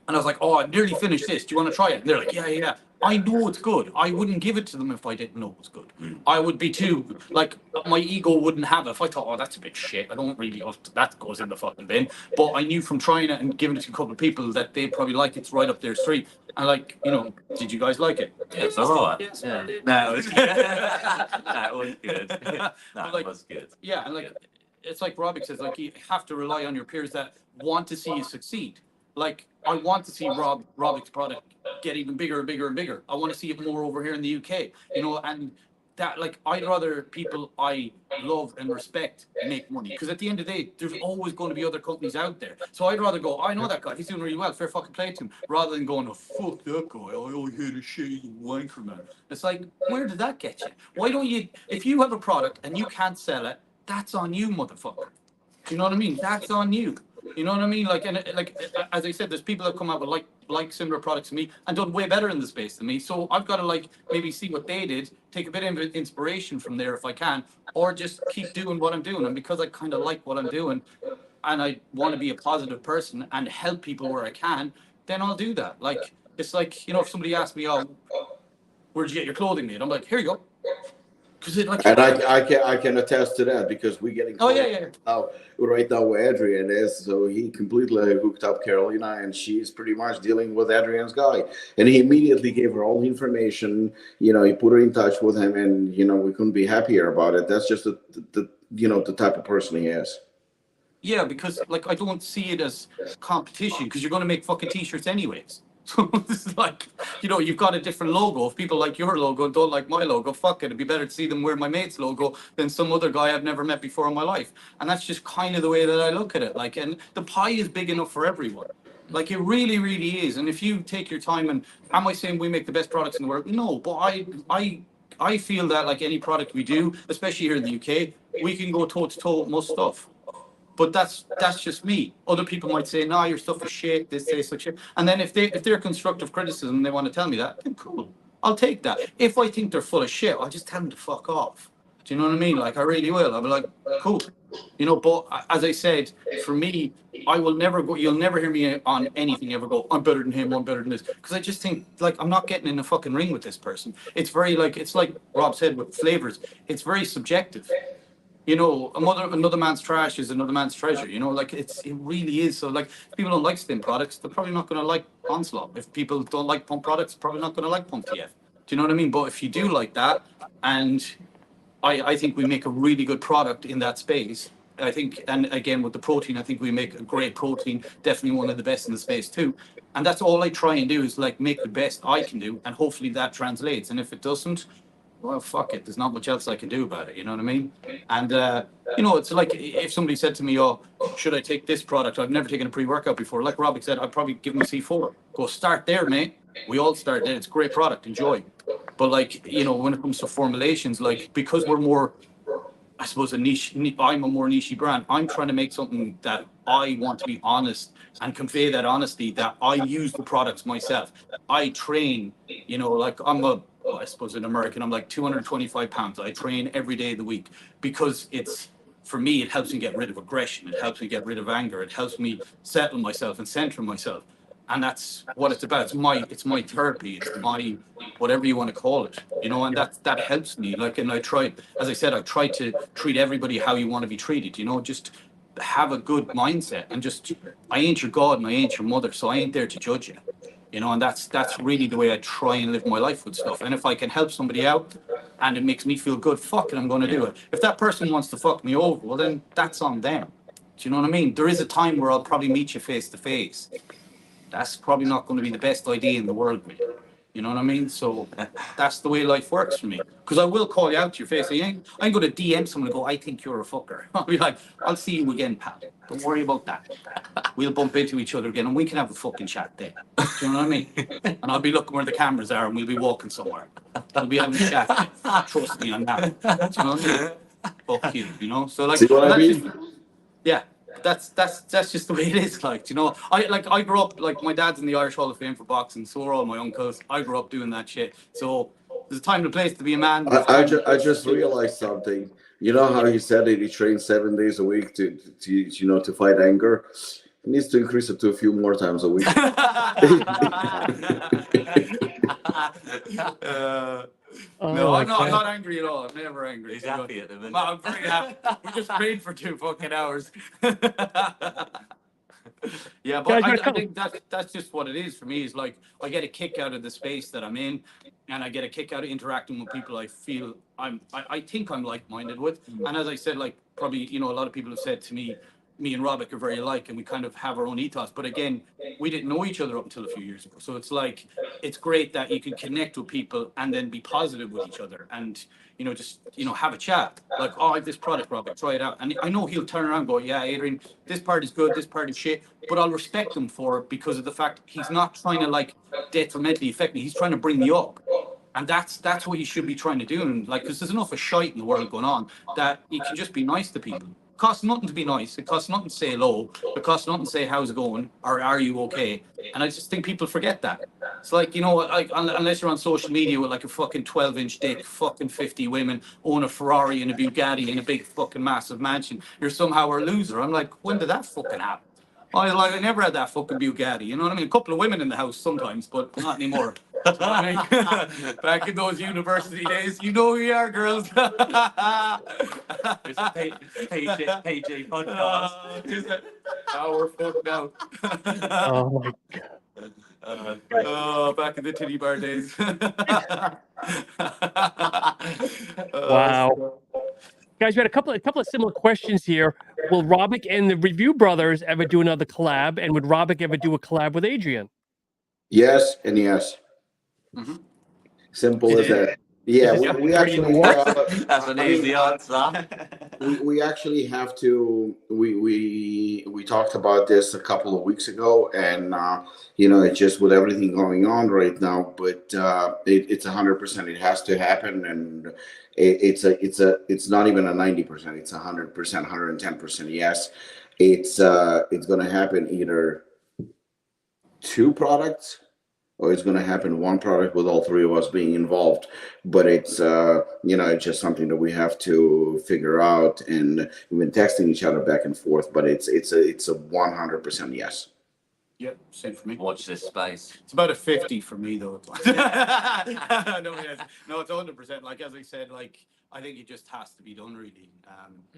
And I was like, oh, I nearly finished this. Do you want to try it? And they're like, yeah. I know it's good. I wouldn't give it to them if I didn't know it was good. I would be too, like, my ego wouldn't have it. If I thought, oh, that's a bit shit, I don't really, that goes in the fucking bin. But I knew from trying it and giving it to a couple of people that they'd probably like it's right up their street. And like, you know, did you guys like it? It's all right. Yes. Yeah. No, it was good. That was good. That like, was good. Yeah, and like, it's like Robbie says, like, you have to rely on your peers that want to see you succeed. Like, I want to see Robbie's product get even bigger and bigger and bigger. I want to see it more over here in the UK, you know, and that, like, I'd rather people I love and respect make money. Because at the end of the day, there's always going to be other companies out there. So I'd rather go, I know that guy, he's doing really well, fair fucking play to him, rather than going, oh, fuck that guy, I only hear the shit, you wanker, man. It's like, where did that get you? Why don't you, if you have a product and you can't sell it, that's on you, motherfucker. Do you know what I mean? That's on you. You know what I mean? Like, and like as I said, there's people that come out with like similar products to me and done way better in the space than me. So I've got to like maybe see what they did, take a bit of inspiration from there if I can, or just keep doing what I'm doing. And because I kind of like what I'm doing, and I want to be a positive person and help people where I can, then I'll do that. Like it's like, you know, if somebody asks me, oh, where'd you get your clothing made? I'm like, here you go. Like, and I can attest to that because we're getting right now where Adrian is, so he completely hooked up Carolina, and she's pretty much dealing with Adrian's guy, and he immediately gave her all the information. You know, he put her in touch with him, and you know we couldn't be happier about it. That's just the you know the type of person he is. Yeah, because like I don't see it as competition because you're going to make fucking t-shirts anyways. So it's like, you know, you've got a different logo. If people like your logo and don't like my logo, fuck it. It'd be better to see them wear my mate's logo than some other guy I've never met before in my life. And that's just kind of the way that I look at it. Like, and the pie is big enough for everyone. Like, it really, really is. And if you take your time, and am I saying we make the best products in the world? No, but I feel that like any product we do, especially here in the UK, we can go toe to toe with most stuff. But that's just me. Other people might say, "No, your stuff is shit. This tastes like shit." And then if they're constructive criticism, they want to tell me that, then cool, I'll take that. If I think they're full of shit, I'll just tell them to fuck off. Do you know what I mean? Like I really will. I'll be like, cool, you know. But as I said, for me, I will never go. You'll never hear me on anything ever go, I'm better than him. I'm better than this. Because I just think like I'm not getting in a fucking ring with this person. It's very like Rob said with flavors. It's very subjective. You know, another man's trash is another man's treasure. You know, like it really is. So like, if people don't like Stim products, they're probably not going to like Onslaught. If people don't like Pump products, they're probably not going to like Pump TF. Do you know what I mean? But if you do like that, and I think we make a really good product in that space. I think, and again with the protein, I think we make a great protein. Definitely one of the best in the space too. And that's all I try and do is like make the best I can do, and hopefully that translates. And if it doesn't, well, fuck it. There's not much else I can do about it. You know what I mean? And, you know, it's like if somebody said to me, oh, should I take this product? I've never taken a pre-workout before. Like Robbie said, I'd probably give them a C4. Go start there, mate. We all start there. It's a great product. Enjoy. But like, you know, when it comes to formulations, like because we're more, I suppose, I'm a more niche brand. I'm trying to make something that I want to be honest and convey that honesty that I use the products myself. I train, you know, like I suppose in American, I'm like 225 pounds. I train every day of the week because for me, it helps me get rid of aggression. It helps me get rid of anger. It helps me settle myself and center myself. And that's what it's about. It's my therapy. It's my whatever you want to call it, you know. And that helps me. Like, and I try, as I said, I try to treat everybody how you want to be treated. You know, just have a good mindset and just, I ain't your God and I ain't your mother, so I ain't there to judge you. You know, and that's really the way I try and live my life with stuff. And if I can help somebody out and it makes me feel good, fuck it, I'm going to do it. If that person wants to fuck me over, well then that's on them. Do you know what I mean? There is a time where I'll probably meet you face to face. That's probably not going to be the best idea in the world, mate. You know what I mean? So that's the way life works for me. Because I will call you out to your face. I ain't going to DM someone and go, I think you're a fucker. I'll be like, I'll see you again, pal. Don't worry about that. We'll bump into each other again and we can have a fucking chat then. Do you know what I mean? And I'll be looking where the cameras are and we'll be walking somewhere. We'll be having a chat. Trust me on that. Do you know what I mean? Fuck you, you know? So like, See what I mean? yeah. That's just the way it is. Like, you know, I grew up, like, my dad's in the Irish Hall of Fame for boxing, so are all my uncles. I grew up doing that shit. So there's a time and a place to be a man. I just realized something. You know how he said that he trains 7 days a week to you know, to fight anger? He needs to increase it to a few more times a week. No, I'm not angry at all. I'm never angry. He's happy at the minute. I'm very happy. We just prayed for 2 fucking hours. Yeah, but I think that's just what it is for me. Is like, I get a kick out of the space that I'm in, and I get a kick out of interacting with people I feel I think I'm like-minded with. And as I said, like, probably, you know, a lot of people have said to me and Robic are very alike, and we kind of have our own ethos. But again, we didn't know each other up until a few years ago. So it's like, it's great that you can connect with people and then be positive with each other and, you know, just, you know, have a chat. Like, oh, I have this product, Robic, try it out. And I know he'll turn around and go, yeah, Adrian, this part is good, this part is shit. But I'll respect him for it because of the fact he's not trying to, like, detrimentally affect me. He's trying to bring me up. And that's what you should be trying to do. And, like, because there's enough of shite in the world going on that you can just be nice to people. It costs nothing to be nice. It costs nothing to say hello. It costs nothing to say how's it going or are you okay. And I just think people forget that. It's like, you know, like, unless you're on social media with like a fucking 12-inch dick, fucking 50 women, own a Ferrari and a Bugatti and a big fucking massive mansion, you're somehow a loser. I'm like, when did that fucking happen? I never had that fucking Bugatti. You know what I mean? A couple of women in the house sometimes, but not anymore. You know what I mean? Back in those university days, you know who you are, girls. It's a PJ podcast. Now we're fucked out. Oh my God. Back in the titty bar days. Wow. Guys, we had a couple of similar questions here. Will Robic and the Review Brothers ever do another collab? And would Robic ever do a collab with Adrian? Yes and yes. Mm-hmm. Simple as that. Yeah, we actually that's an easy answer. We actually have to. We talked about this a couple of weeks ago, and you know, it's just with everything going on right now. But it's 100%. It has to happen, and it's not even a 90%. It's 100%, 110%. Yes, it's going to happen either 2 products, or it's going to happen 1 product with all 3 of us being involved. But it's, you know, it's just something that we have to figure out. And we've been texting each other back and forth, but it's a 100% yes. Yeah, same for me. Watch this space. It's about a 50 for me, though. No, it's 100%. Like, as I said, like, I think it just has to be done, really.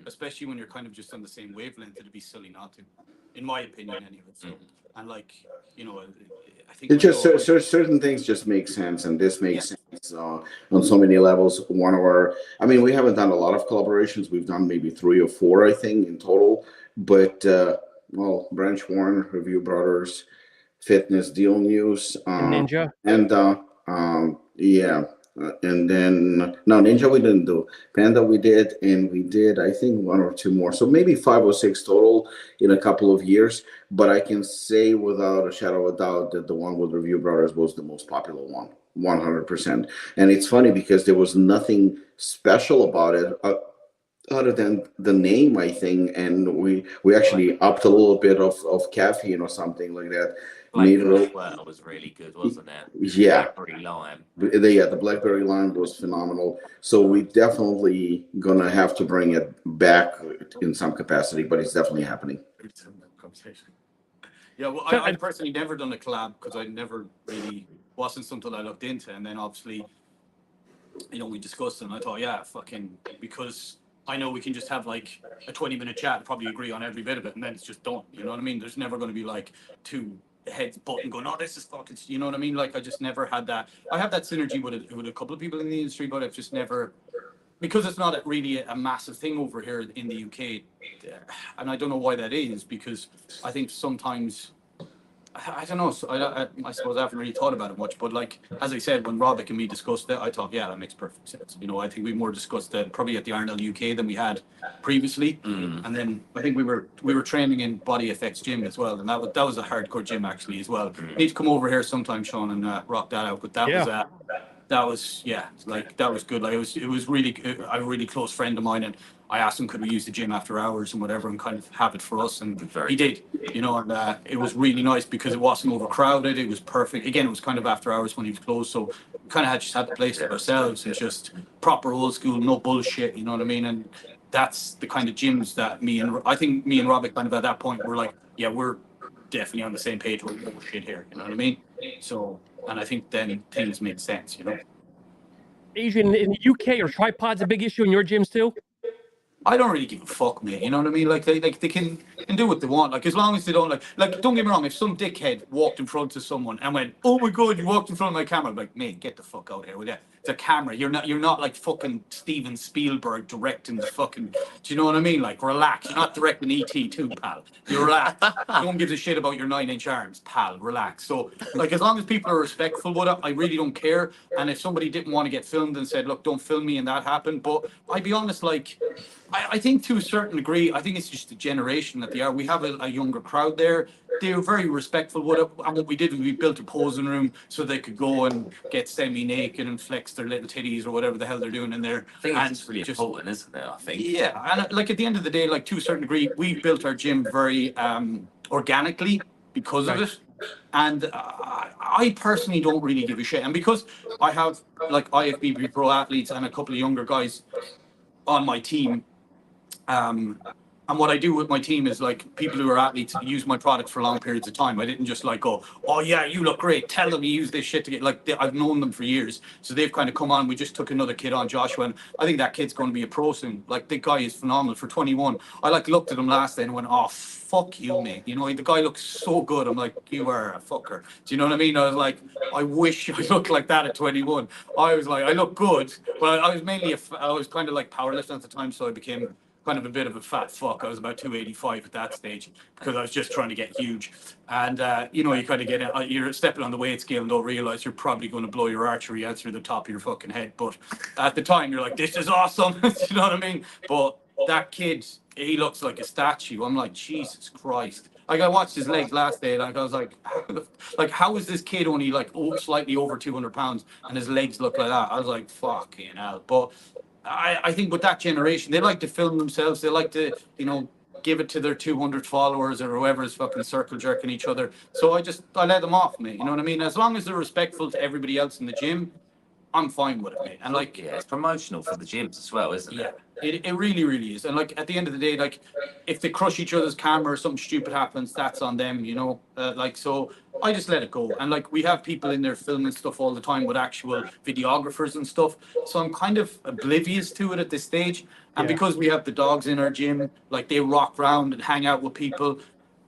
Especially when you're kind of just on the same wavelength. It'd be silly not to, in my opinion, anyway. So, and like, you know, I think it's just certain things just make sense, and this makes sense on so many levels. One of our, I mean, we haven't done a lot of collaborations. We've done maybe 3 or 4, I think, in total. But well, Branch Warren, Review Brothers, Fitness Deal News, Ninja, and yeah. And then no, Ninja we didn't do. Panda we did, and we did I think 1 or 2 more. So maybe 5 or 6 total in a couple of years. But I can say without a shadow of a doubt that the one with Review Brothers was the most popular one, 100%. And it's funny because there was nothing special about it other than the name, I think. And we actually upped a little bit of caffeine or something like that. Well, was really good, wasn't it? Yeah. Blackberry lime. The Blackberry lime was phenomenal. So we definitely gonna have to bring it back in some capacity, but it's definitely happening. Yeah, well, I personally never done a collab because I never really wasn't something I looked into, and then obviously, we discussed it, and I thought, yeah, fucking, because I know we can just have like a 20-minute chat and probably agree on every bit of it, and then it's just done. You know what I mean? There's never going to be like two heads butting going, oh, this is fucking, you know what I mean? Like, I just never had that. I have that synergy with a couple of people in the industry, but I've just never, because it's not really a massive thing over here in the UK, and I don't know why that is, because I think sometimes, I don't know, so I suppose I haven't really thought about it much, but like, as I said, when Robic and me discussed it, I thought, yeah, that makes perfect sense. I think we more discussed it probably at the Arnold UK than we had previously. And then I think we were training in Body FX gym as well, and that was a hardcore gym actually as well. You need to come over here sometime, Sean, and rock that out. But that was that was good. Like it was really a really close friend of mine, and I asked him could we use the gym after hours and whatever, and kind of have it for us, and he did. And it was really nice because it wasn't overcrowded. It was perfect. Again, it was kind of after hours when he was closed, so we kind of just had the place to ourselves and just proper old school, no bullshit. You know what I mean? And that's the kind of gyms that I think me and Robic kind of at that point were like, yeah, we're definitely on the same page. We're no shit here. You know what I mean? So. And I think then things make sense, Adrian, in the UK, are tripods a big issue in your gyms too? I don't really give a fuck, mate. You know what I mean? Like they can do what they want. Like as long as they don't like don't get me wrong. If some dickhead walked in front of someone and went, "Oh my god, you walked in front of my camera," I'm like, mate, get the fuck out here with that. It's a camera. You're not like fucking Steven Spielberg directing the fucking. Do you know what I mean? Like relax. You're not directing ET too, pal. You relax. Don't give a shit about your 9-inch arms, pal. Relax. So like as long as people are respectful with it, I really don't care. And if somebody didn't want to get filmed and said, "Look, don't film me," and that happened, but I'd be honest, like. I think to a certain degree, I think it's just the generation that they are. We have a younger crowd there. They were very respectful with it. And what we did was we built a posing room so they could go and get semi-naked and flex their little titties or whatever the hell they're doing in there. I think it's really important, isn't it? I think. Yeah, and like at the end of the day, like to a certain degree, we built our gym very organically because of it. And I personally don't really give a shit. And because I have like IFBB pro athletes and a couple of younger guys on my team, and what I do with my team is like people who are athletes use my product for long periods of time. I didn't just like go, oh yeah, you look great. Tell them you use this shit to get like I've known them for years, so they've kind of come on. We just took another kid on, Joshua, and I think that kid's going to be a pro soon. Like the guy is phenomenal for 21. I like looked at him last day and went, oh fuck you, mate. The guy looks so good. I'm like, you are a fucker. Do you know what I mean? I was like, I wish I looked like that at 21. I was like, I look good, but I was mainly I was kind of like powerlifting at the time, so I became kind of a bit of a fat fuck. I was about 285 at that stage because I was just trying to get huge. And, you kind of get you're stepping on the weight scale and don't realize you're probably going to blow your artery out through the top of your fucking head. But at the time, you're like, this is awesome. You know what I mean? But that kid, he looks like a statue. I'm like, Jesus Christ. Like I watched his legs last day, like I was like, how is this kid only like slightly over 200 pounds and his legs look like that? I was like, fucking hell. But I think with that generation, they like to film themselves. They like to, give it to their 200 followers or whoever is fucking circle jerking each other. So I let them off, mate. You know what I mean? As long as they're respectful to everybody else in the gym, I'm fine with it, mate. And like, yeah, it's promotional for the gyms as well, isn't it? It really, really is. And like at the end of the day, like if they crush each other's camera or something stupid happens, that's on them, so I just let it go. And like we have people in there filming stuff all the time with actual videographers and stuff. So I'm kind of oblivious to it at this stage. And because we have the dogs in our gym, like they rock around and hang out with people.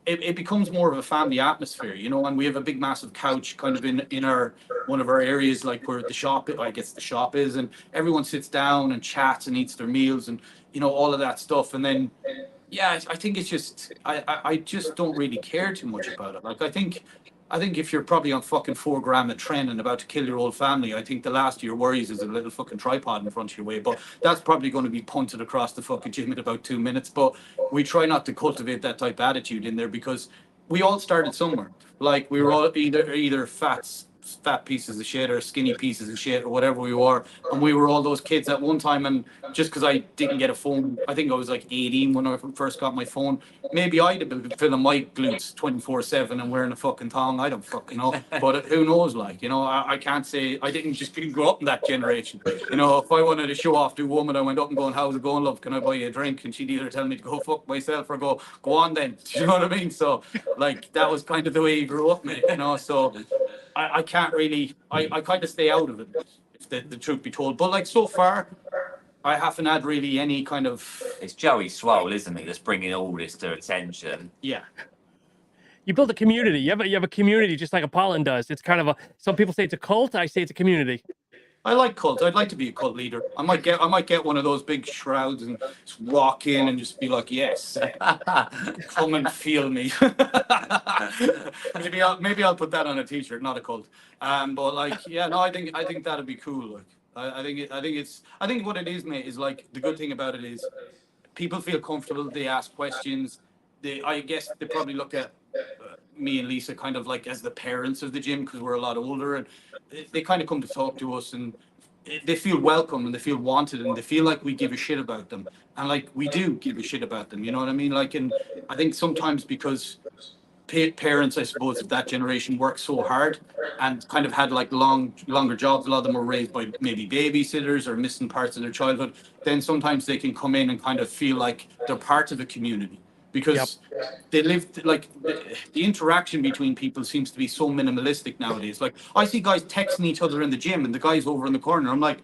It becomes more of a family atmosphere, and we have a big, massive couch kind of in one of our areas, like where the shop is, and everyone sits down and chats and eats their meals and, all of that stuff. And then, I think it's just, I just don't really care too much about it. Like, I think if you're probably on fucking 4 gram of tren and about to kill your whole family, I think the last of your worries is a little fucking tripod in front of your way. But that's probably going to be punted across the fucking gym in about 2 minutes. But we try not to cultivate that type of attitude in there because we all started somewhere. Like we were all either fats fat pieces of shit or skinny pieces of shit or whatever we were, and we were all those kids at one time. And just because I didn't get a phone, I think I was like 18 when I first got my phone. Maybe I'd have been filling my glutes 24/7 and wearing a fucking thong. I don't fucking know, but who knows? Like, you know, I can't say I didn't grow up in that generation. You know, if I wanted to show off to a woman, I went up and going, "How's it going, love? Can I buy you a drink?" And she'd either tell me to go fuck myself or go on then. Do you know what I mean? So like that was kind of the way you grew up, mate. You know, so I can't really, I kind of stay out of it, if the truth be told. But like so far, I haven't had really any kind of. It's Joey Swole, isn't it, that's bringing all this to attention? Yeah. You build a community. You have a community just like Apollon does. It's kind of a. Some people say it's a cult. I say it's a community. I like cults. I'd like to be a cult leader. I might get one of those big shrouds and just walk in and just be like, "Yes, come and feel me." maybe I'll put that on a t-shirt, not a cult. But like, yeah, no, I think that'd be cool. Like, I think what it is, mate, is like the good thing about it is people feel comfortable. They ask questions. I guess they probably look at me and Lisa kind of like as the parents of the gym because we're a lot older, and they kind of come to talk to us and they feel welcome and they feel wanted and they feel like we give a shit about them, and like we do give a shit about them, you know what I mean? Like, and I think sometimes because parents, I suppose, of that generation worked so hard and kind of had like longer jobs, a lot of them were raised by maybe babysitters or missing parts of their childhood, then sometimes they can come in and kind of feel like they're part of a community because they live like the interaction between people seems to be so minimalistic nowadays. Like I see guys texting each other in the gym and the guy's over in the corner. I'm like,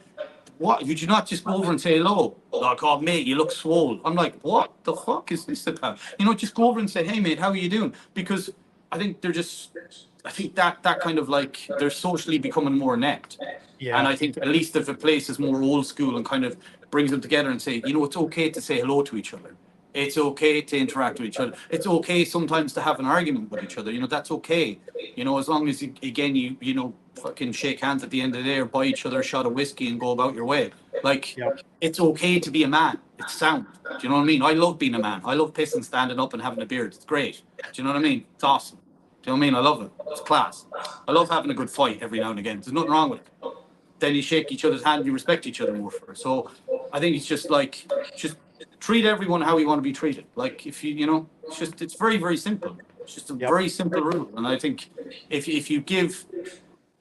what? Would you not just go over and say hello? Like, oh mate, you look swole. I'm like, what the fuck is this about? You know, just go over and say, hey mate, how are you doing? Because I think that kind of like they're socially becoming more inept. Yeah. And I think at least if a place is more old school and kind of brings them together and say, you know, it's okay to say hello to each other. It's okay to interact with each other. It's okay sometimes to have an argument with each other. You know, that's okay. You know, as long as, again, you know, fucking shake hands at the end of the day or buy each other a shot of whiskey and go about your way. Like, it's okay to be a man. It's sound. Do you know what I mean? I love being a man. I love pissing, standing up and having a beard. It's great. Do you know what I mean? It's awesome. Do you know what I mean? I love it. It's class. I love having a good fight every now and again. There's nothing wrong with it. Then you shake each other's hand, you respect each other more for it. So I think it's just like, just treat everyone how you want to be treated. Like if you know, it's very, very simple. It's just a very simple rule. And I think if you give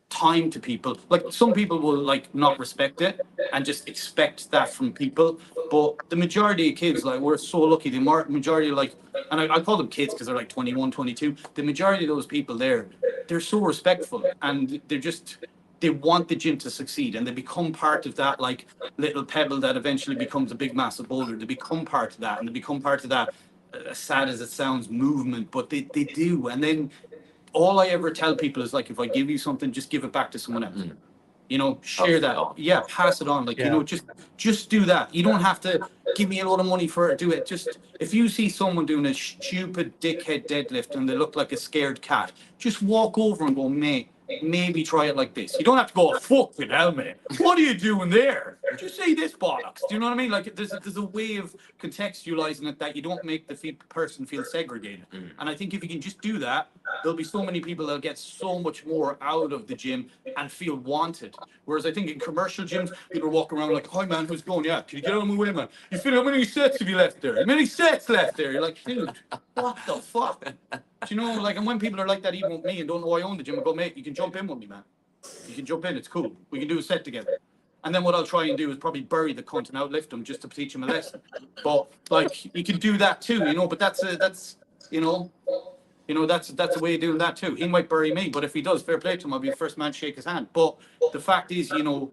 time to people, like some people will like not respect it and just expect that from people. But the majority of kids, like we're so lucky, the majority like, and I call them kids because they're like 21, 22. The majority of those people they're so respectful and they want the gym to succeed and they become part of that like little pebble that eventually becomes a big massive boulder. They become part of that and they become part of that, as sad as it sounds, movement, but they do. And then all I ever tell people is like, if I give you something, just give it back to someone else. You know, share that. Yeah, pass it on. Like, you know, just do that. You don't have to give me a lot of money for it. Do it. Just if you see someone doing a stupid dickhead deadlift and they look like a scared cat, just walk over and go, mate, maybe try it like this. You don't have to go, fuck it, hell, man. What are you doing there? Just say this bollocks. Do you know what I mean? Like there's a way of contextualizing it that you don't make the person feel segregated. And I think if you can just do that, there'll be so many people that'll get so much more out of the gym and feel wanted. Whereas I think in commercial gyms, people walk around like, hi man, how's it going? Yeah, can you get on my way, man? You feel how many sets have you left there? How many sets left there? You're like, dude, what the fuck? Do you know, like, and when people are like that, even with me, and don't know I own the gym, I go, mate, you can jump in with me, man. You can jump in, it's cool. We can do a set together. And then what I'll try and do is probably bury the cunt and outlift him just to teach him a lesson. But like, you can do that too, you know. But that's you know, that's a way of doing that too. He might bury me, but if he does, fair play to him. I'll be the first man to shake his hand. But the fact is, you know,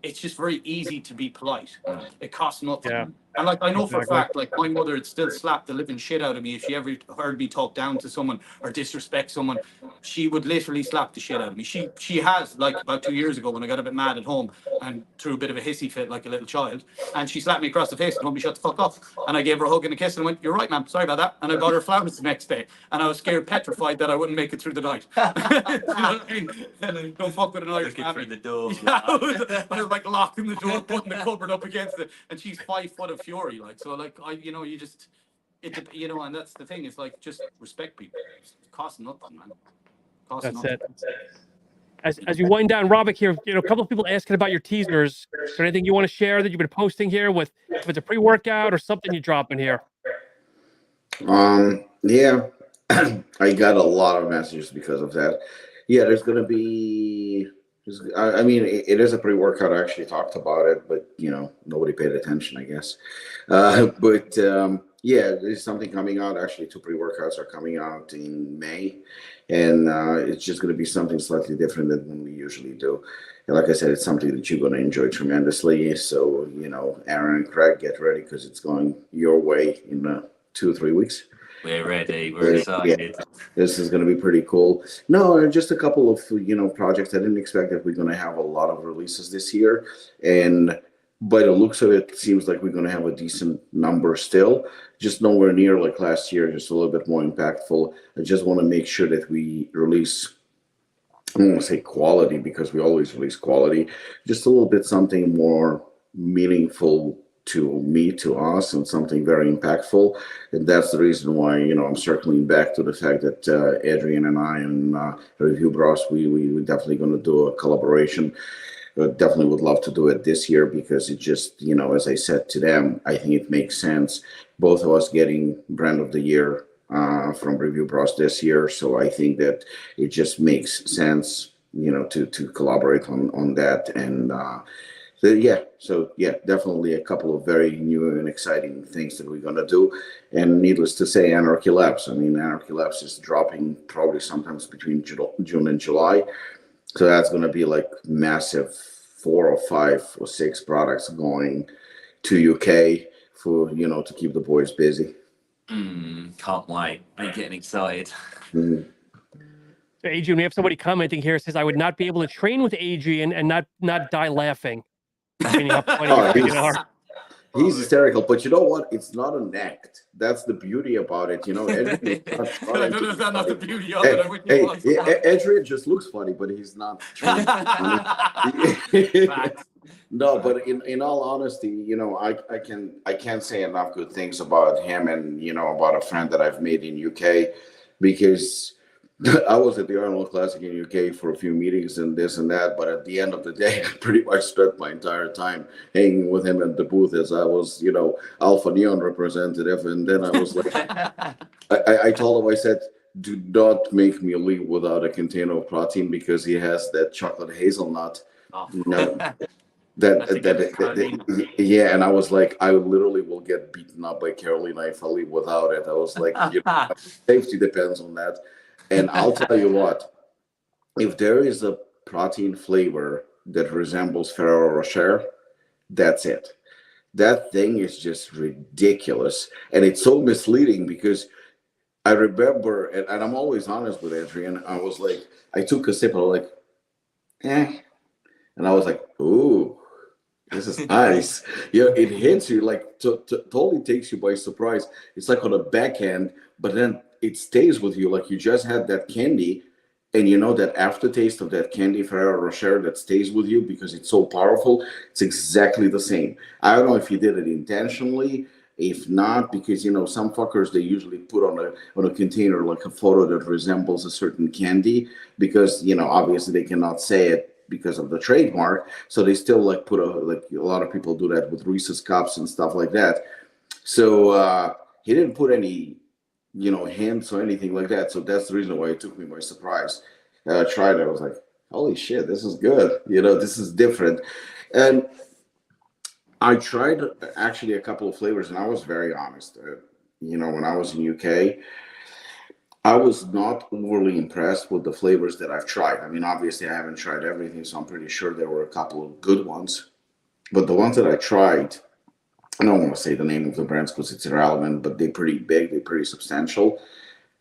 it's just very easy to be polite. It costs nothing. Yeah. And like I know for a fact, like my mother would still slap the living shit out of me if she ever heard me talk down to someone or disrespect someone. She would literally slap the shit out of me. She has, like about 2 years ago when I got a bit mad at home and threw a bit of a hissy fit like a little child, and she slapped me across the face and told me shut the fuck up. And I gave her a hug and a kiss and went, "You're right, ma'am. Sorry about that." And I got her flowers the next day. And I was scared, petrified that I wouldn't make it through the night. You know what I mean? Don't fuck with an Irish family. Through the door. Yeah, I was like locking the door, putting the cupboard up against it, and she's 5 foot of fury, like so. Like you know, you know, and that's the thing. It's like just respect people. It costs nothing, man. That's it. as we wind down, Robert here, a couple of people asking about your teasers. Is there anything you want to share that you've been posting here with, if it's a pre-workout or something you drop in here? Yeah, I got a lot of messages because of that. Yeah, there's gonna be. I mean, it is a pre-workout. I actually talked about it, but nobody paid attention, I guess. But yeah, there's something coming out. Actually, 2 pre-workouts are coming out in May, and it's just going to be something slightly different than what we usually do. And like I said, it's something that you're going to enjoy tremendously. So, Aaron and Craig, get ready because it's going your way in 2 or 3 weeks. We're ready. We're excited. Yeah, this is going to be pretty cool. No, just a couple of projects. I didn't expect that we're going to have a lot of releases this year, and by the looks of it, it seems like we're going to have a decent number still. Just nowhere near like last year. Just a little bit more impactful. I just want to make sure that we release. I don't want to say quality because we always release quality. Just a little bit something more meaningful to me, to us, and something very impactful. And that's the reason why, I'm circling back to the fact that Adrian and I and Review Bros, we're definitely going to do a collaboration. Definitely would love to do it this year because it just, as I said to them, I think it makes sense. Both of us getting Brand of the Year from Review Bros this year. So I think that it just makes sense, to collaborate on that. And so definitely a couple of very new and exciting things that we're going to do. And needless to say, Anarchy Labs. I mean, Anarchy Labs is dropping probably sometimes between June and July. So that's going to be like massive 4 or 5 or 6 products going to UK for, to keep the boys busy. Can't wait. I'm getting excited. Mm-hmm. So Adrian, we have somebody commenting here, says, I would not be able to train with Adrian and not die laughing. Meaning how funny you are. He's hysterical, but you know what? It's not an act. That's the beauty about it. Adrian That's not the beauty of it. Adrian just looks funny, but he's not. No, but in all honesty, I can't say enough good things about him and about a friend that I've made in UK, because I was at the Arnold Classic in UK for a few meetings and this and that, but at the end of the day, I pretty much spent my entire time hanging with him at the booth as I was, Alpha Neon representative. And then I was like, I told him, I said, do not make me leave without a container of protein because he has that chocolate hazelnut. Oh. Yeah, and I was like, I literally will get beaten up by Carolina if I leave without it. I was like, safety depends on that. And I'll tell you what, if there is a protein flavor that resembles Ferrero Rocher, that's it. That thing is just ridiculous. And it's so misleading because I remember, and I'm always honest with Adrian, I was like, I took a sip and I was like, and I was like, ooh, this is nice. It hits you like totally takes you by surprise. It's like on a backhand, but then it stays with you like you just had that candy, and that aftertaste of that candy Ferrero Rocher that stays with you because it's so powerful. It's exactly the same. I don't know if he did it intentionally. If not, because some fuckers, they usually put on a container like a photo that resembles a certain candy because obviously they cannot say it because of the trademark, so they still like put a lot of people do that with Reese's cups and stuff like that. So he didn't put any hints or anything like that, so that's the reason why it took me by surprise. I tried it, I was like, holy shit, this is good, this is different. And I tried actually a couple of flavors, and I was very honest. When I was in UK, I was not overly impressed with the flavors that I've tried. I mean, obviously, I haven't tried everything, so I'm pretty sure there were a couple of good ones. But the ones that I tried, I don't want to say the name of the brands because it's irrelevant, but they're pretty big, they're pretty substantial,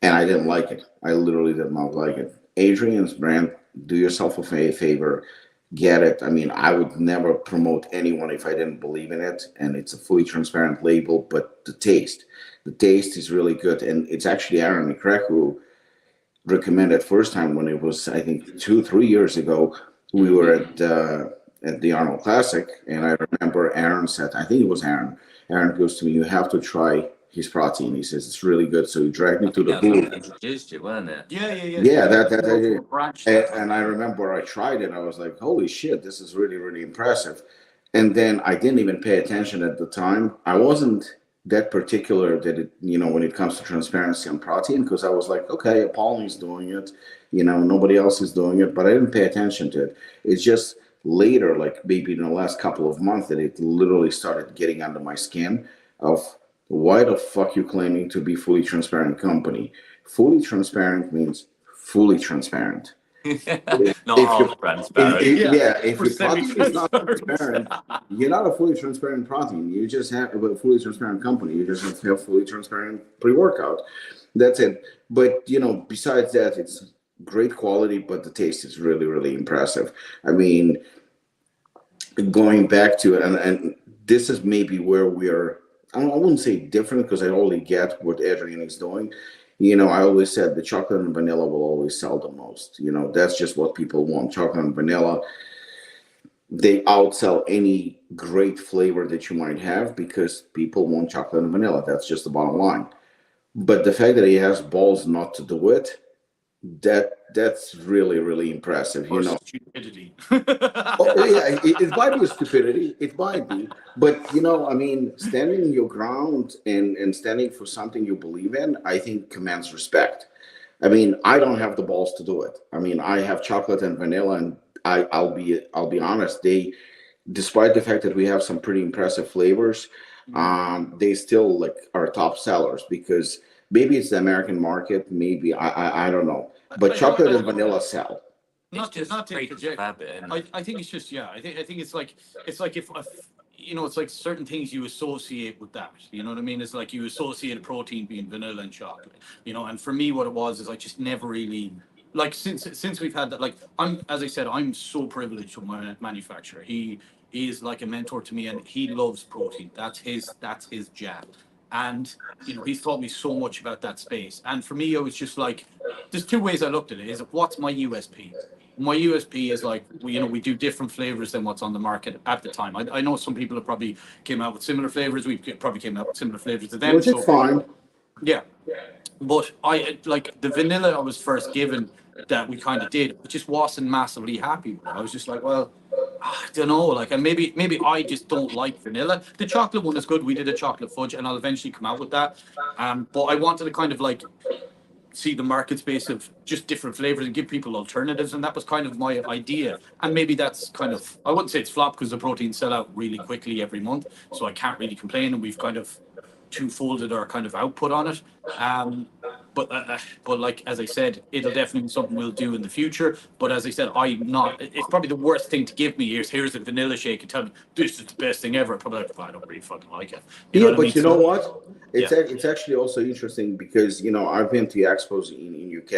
and I didn't like it. I literally did not like it. Adrian's brand, do yourself a favor, get it. I mean, I would never promote anyone if I didn't believe in it, and it's a fully transparent label, but the taste is really good. And it's actually Aaron and Craig who recommended first time when it was, I think, 2-3 years ago. We were at the Arnold Classic, and I remember Aaron said, I think it was Aaron. Aaron goes to me, you have to try his protein. He says it's really good. So he dragged me to the That's what booth. introduced you, weren't it? Yeah, that branch. and I remember I tried it. I was like, holy shit, this is really, really impressive. And then I didn't even pay attention at the time. I wasn't that particular that it, when it comes to transparency on protein, because I was like, okay, Apollon is doing it, nobody else is doing it, but I didn't pay attention to it. It's just later, like maybe in the last couple of months, that it literally started getting under my skin of why the fuck you claiming to be fully transparent company? Fully transparent means fully transparent. Not half transparent. If We're your protein is not semi-transparent. transparent, you're not a fully transparent protein. You just have a fully transparent company. You just have to have fully transparent pre-workout. That's it. But besides that, it's great quality, but the taste is really, really impressive. I mean, going back to it, and this is maybe where I wouldn't say different, because I only get what Adrian is doing. I always said the chocolate and vanilla will always sell the most. That's just what people want. Chocolate and vanilla, they outsell any great flavor that you might have, because people want chocolate and vanilla. That's just the bottom line. But the fact that he has balls not to do it, that's really, really impressive. Stupidity. It might be a stupidity. It might be. But, standing your ground and standing for something you believe in, I think commands respect. I mean, I don't have the balls to do it. I mean, I have chocolate and vanilla, and I'll be honest, despite the fact that we have some pretty impressive flavors, they still are top sellers, because maybe it's the American market, maybe I don't know. But chocolate and vanilla sell. Not to interject. I think it's just I think it's like if it's like certain things you associate with that. You know what I mean? It's like you associate a protein being vanilla and chocolate. And for me, what it was is I just never really since we've had that. As I said, I'm so privileged with my manufacturer. He is like a mentor to me, and he loves protein. That's his jam. And he's taught me so much about that space. And for me, it was just like, there's two ways I looked at it. Is what's my USP? My USP is we do different flavors than what's on the market at the time. I know some people have probably came out with similar flavors. We probably came out with similar flavors to them. Which is fine. Yeah. But I the vanilla I was first given that we kind of did, but just wasn't massively happy with it. I was just like, well, I don't know, and maybe I just don't like vanilla. The chocolate one is good. We did a chocolate fudge, and I'll eventually come out with that. But I wanted to kind of see the market space of just different flavors and give people alternatives, and that was kind of my idea. And maybe that's kind of, I wouldn't say it's flop, because the proteins sell out really quickly every month, so I can't really complain, and we've kind of two-folded our kind of output on it. But as I said, it'll definitely be something we'll do in the future. But as I said, it's probably the worst thing to give me here's a vanilla shake and tell me this is the best thing ever. Probably I don't really fucking like it. You know what? It's actually also interesting, because I've been to expos in UK,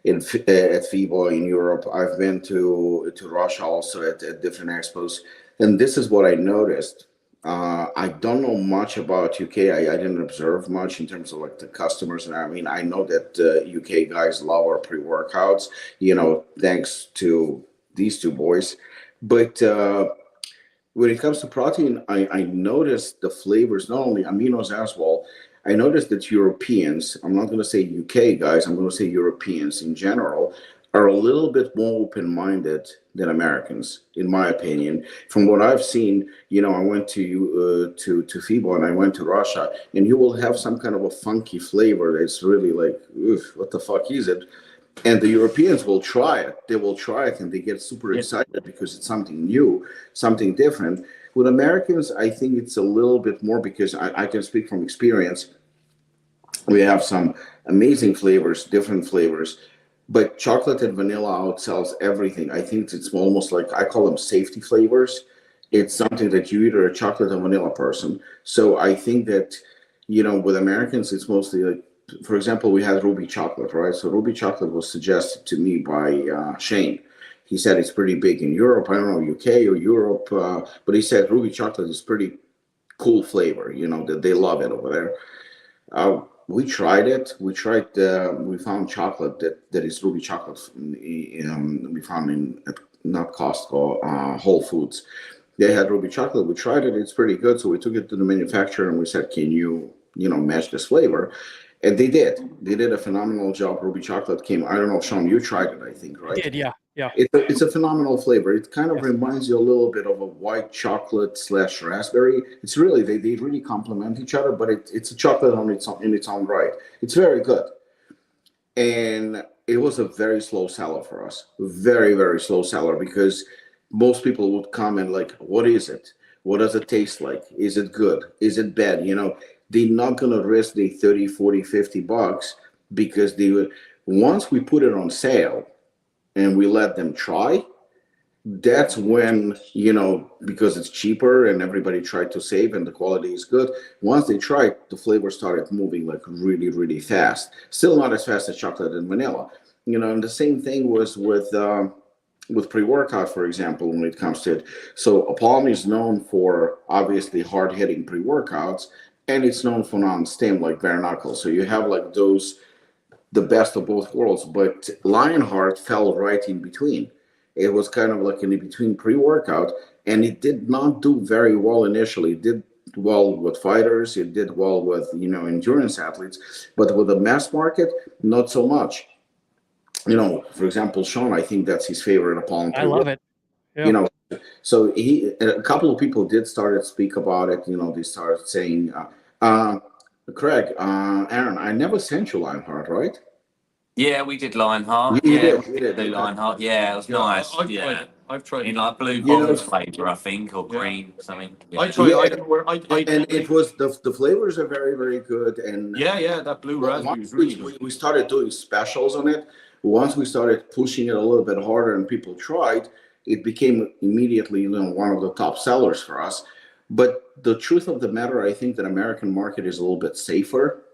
at FIBO in Europe. I've been to Russia also at different expos, and this is what I noticed. I don't know much about UK. I didn't observe much in terms of the customers. And I mean, I know that UK guys love our pre-workouts, thanks to these two boys. But when it comes to protein, I noticed the flavors, not only aminos as well. I noticed that Europeans, I'm not going to say UK guys, I'm going to say Europeans in general, are a little bit more open-minded than Americans, in my opinion. From what I've seen, I went to FIBO and I went to Russia, and you will have some kind of a funky flavor that's really what the fuck is it? And the Europeans will try it. They will try it, and they get super excited because it's something new, something different. With Americans, I think it's a little bit more, because I can speak from experience. We have some amazing flavors, different flavors. But chocolate and vanilla outsells everything. I think it's almost I call them safety flavors. It's something that you either a chocolate or vanilla person. So I think that, with Americans, it's mostly for example, we had ruby chocolate, right? So ruby chocolate was suggested to me by Shane. He said it's pretty big in Europe. I don't know, UK or Europe, but he said ruby chocolate is pretty cool flavor, that they love it over there. We tried it. We found chocolate that is ruby chocolate. We found at not Costco, Whole Foods. they had ruby chocolate. We tried it; it's pretty good. So we took it to the manufacturer and we said, "Can you, match this flavor?" And they did. They did a phenomenal job. Ruby chocolate came. I don't know, Sean, you tried it, I think, right? I did, yeah. It's a phenomenal flavor. It kind of Yes. reminds you a little bit of a white chocolate / raspberry. It's really they really complement each other, but it's a chocolate in its own right. It's very good, and it was a very slow seller for us. Very, very slow seller, because most people would comment like, "What is it? What does it taste like? Is it good? Is it bad?" They're not gonna risk the 30, 40, $50 because they would. Once we put it on sale and we let them try, that's when, because it's cheaper and everybody tried to save and the quality is good. Once they tried, the flavor started moving like really, really fast. Still not as fast as chocolate and vanilla. And the same thing was with pre-workout, for example, when it comes to it. So Apollon is known for obviously hard-hitting pre-workouts, and it's known for non-stim like Bareknuckle. So you have like the best of both worlds. But Lionheart fell right in between. It was kind of like in between pre-workout, and it did not do very well initially. It did well with fighters. It did well with endurance athletes, but with the mass market, not so much. For example, Sean, I think that's his favorite Apollon. I love it. Yeah. So a couple of people did start to speak about it. They started saying, Craig, Aaron, I never sent you Lionheart, right? Yeah, we did Lionheart. You Yeah, did, we did do Lionheart. Yeah, it was nice. I've tried in like blue You know- bottle flavour, I think, or green something. I tried. Yeah. And it was the flavors are very, very good. And that blue raspberry was really good. we started doing specials on it. Once we started pushing it a little bit harder and people tried, it became immediately one of the top sellers for us. But the truth of the matter, I think that American market is a little bit safer.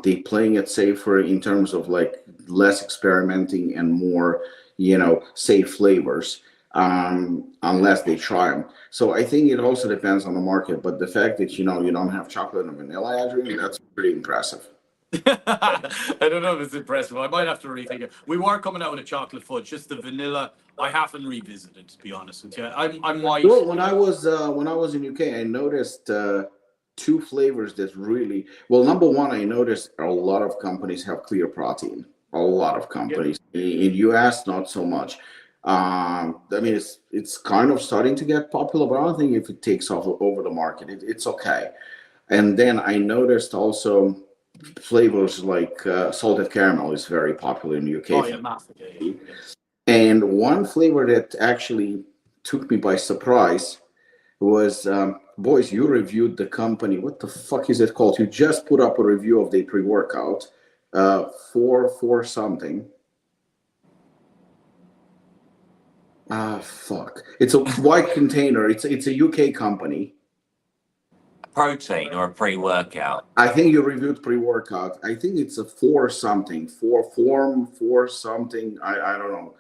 They playing it safer in terms of like less experimenting and more, safe flavors, unless they try them. So I think it also depends on the market. But the fact that you don't have chocolate and vanilla, Adrian, that's pretty impressive. I don't know if it's impressive. I might have to rethink it. We were coming out with a chocolate fudge, just the vanilla. I haven't revisited, to be honest with you. I'm white. Well, when I was in UK, I noticed two flavors that really well. Number one, I noticed a lot of companies have clear protein. A lot of companies in US, not so much. I mean, it's kind of starting to get popular, but I don't think if it takes off over the market, it's okay. And then I noticed also flavors like salted caramel is very popular in the UK. Oh, yeah, massive. Yeah. And one flavor that actually took me by surprise was, boys, you reviewed the company. What the fuck is it called? You just put up a review of the pre-workout, for something. Fuck. It's a white container. It's a UK company. Protein or a pre-workout? I think you reviewed pre-workout. I think it's a for something. For something. I don't know.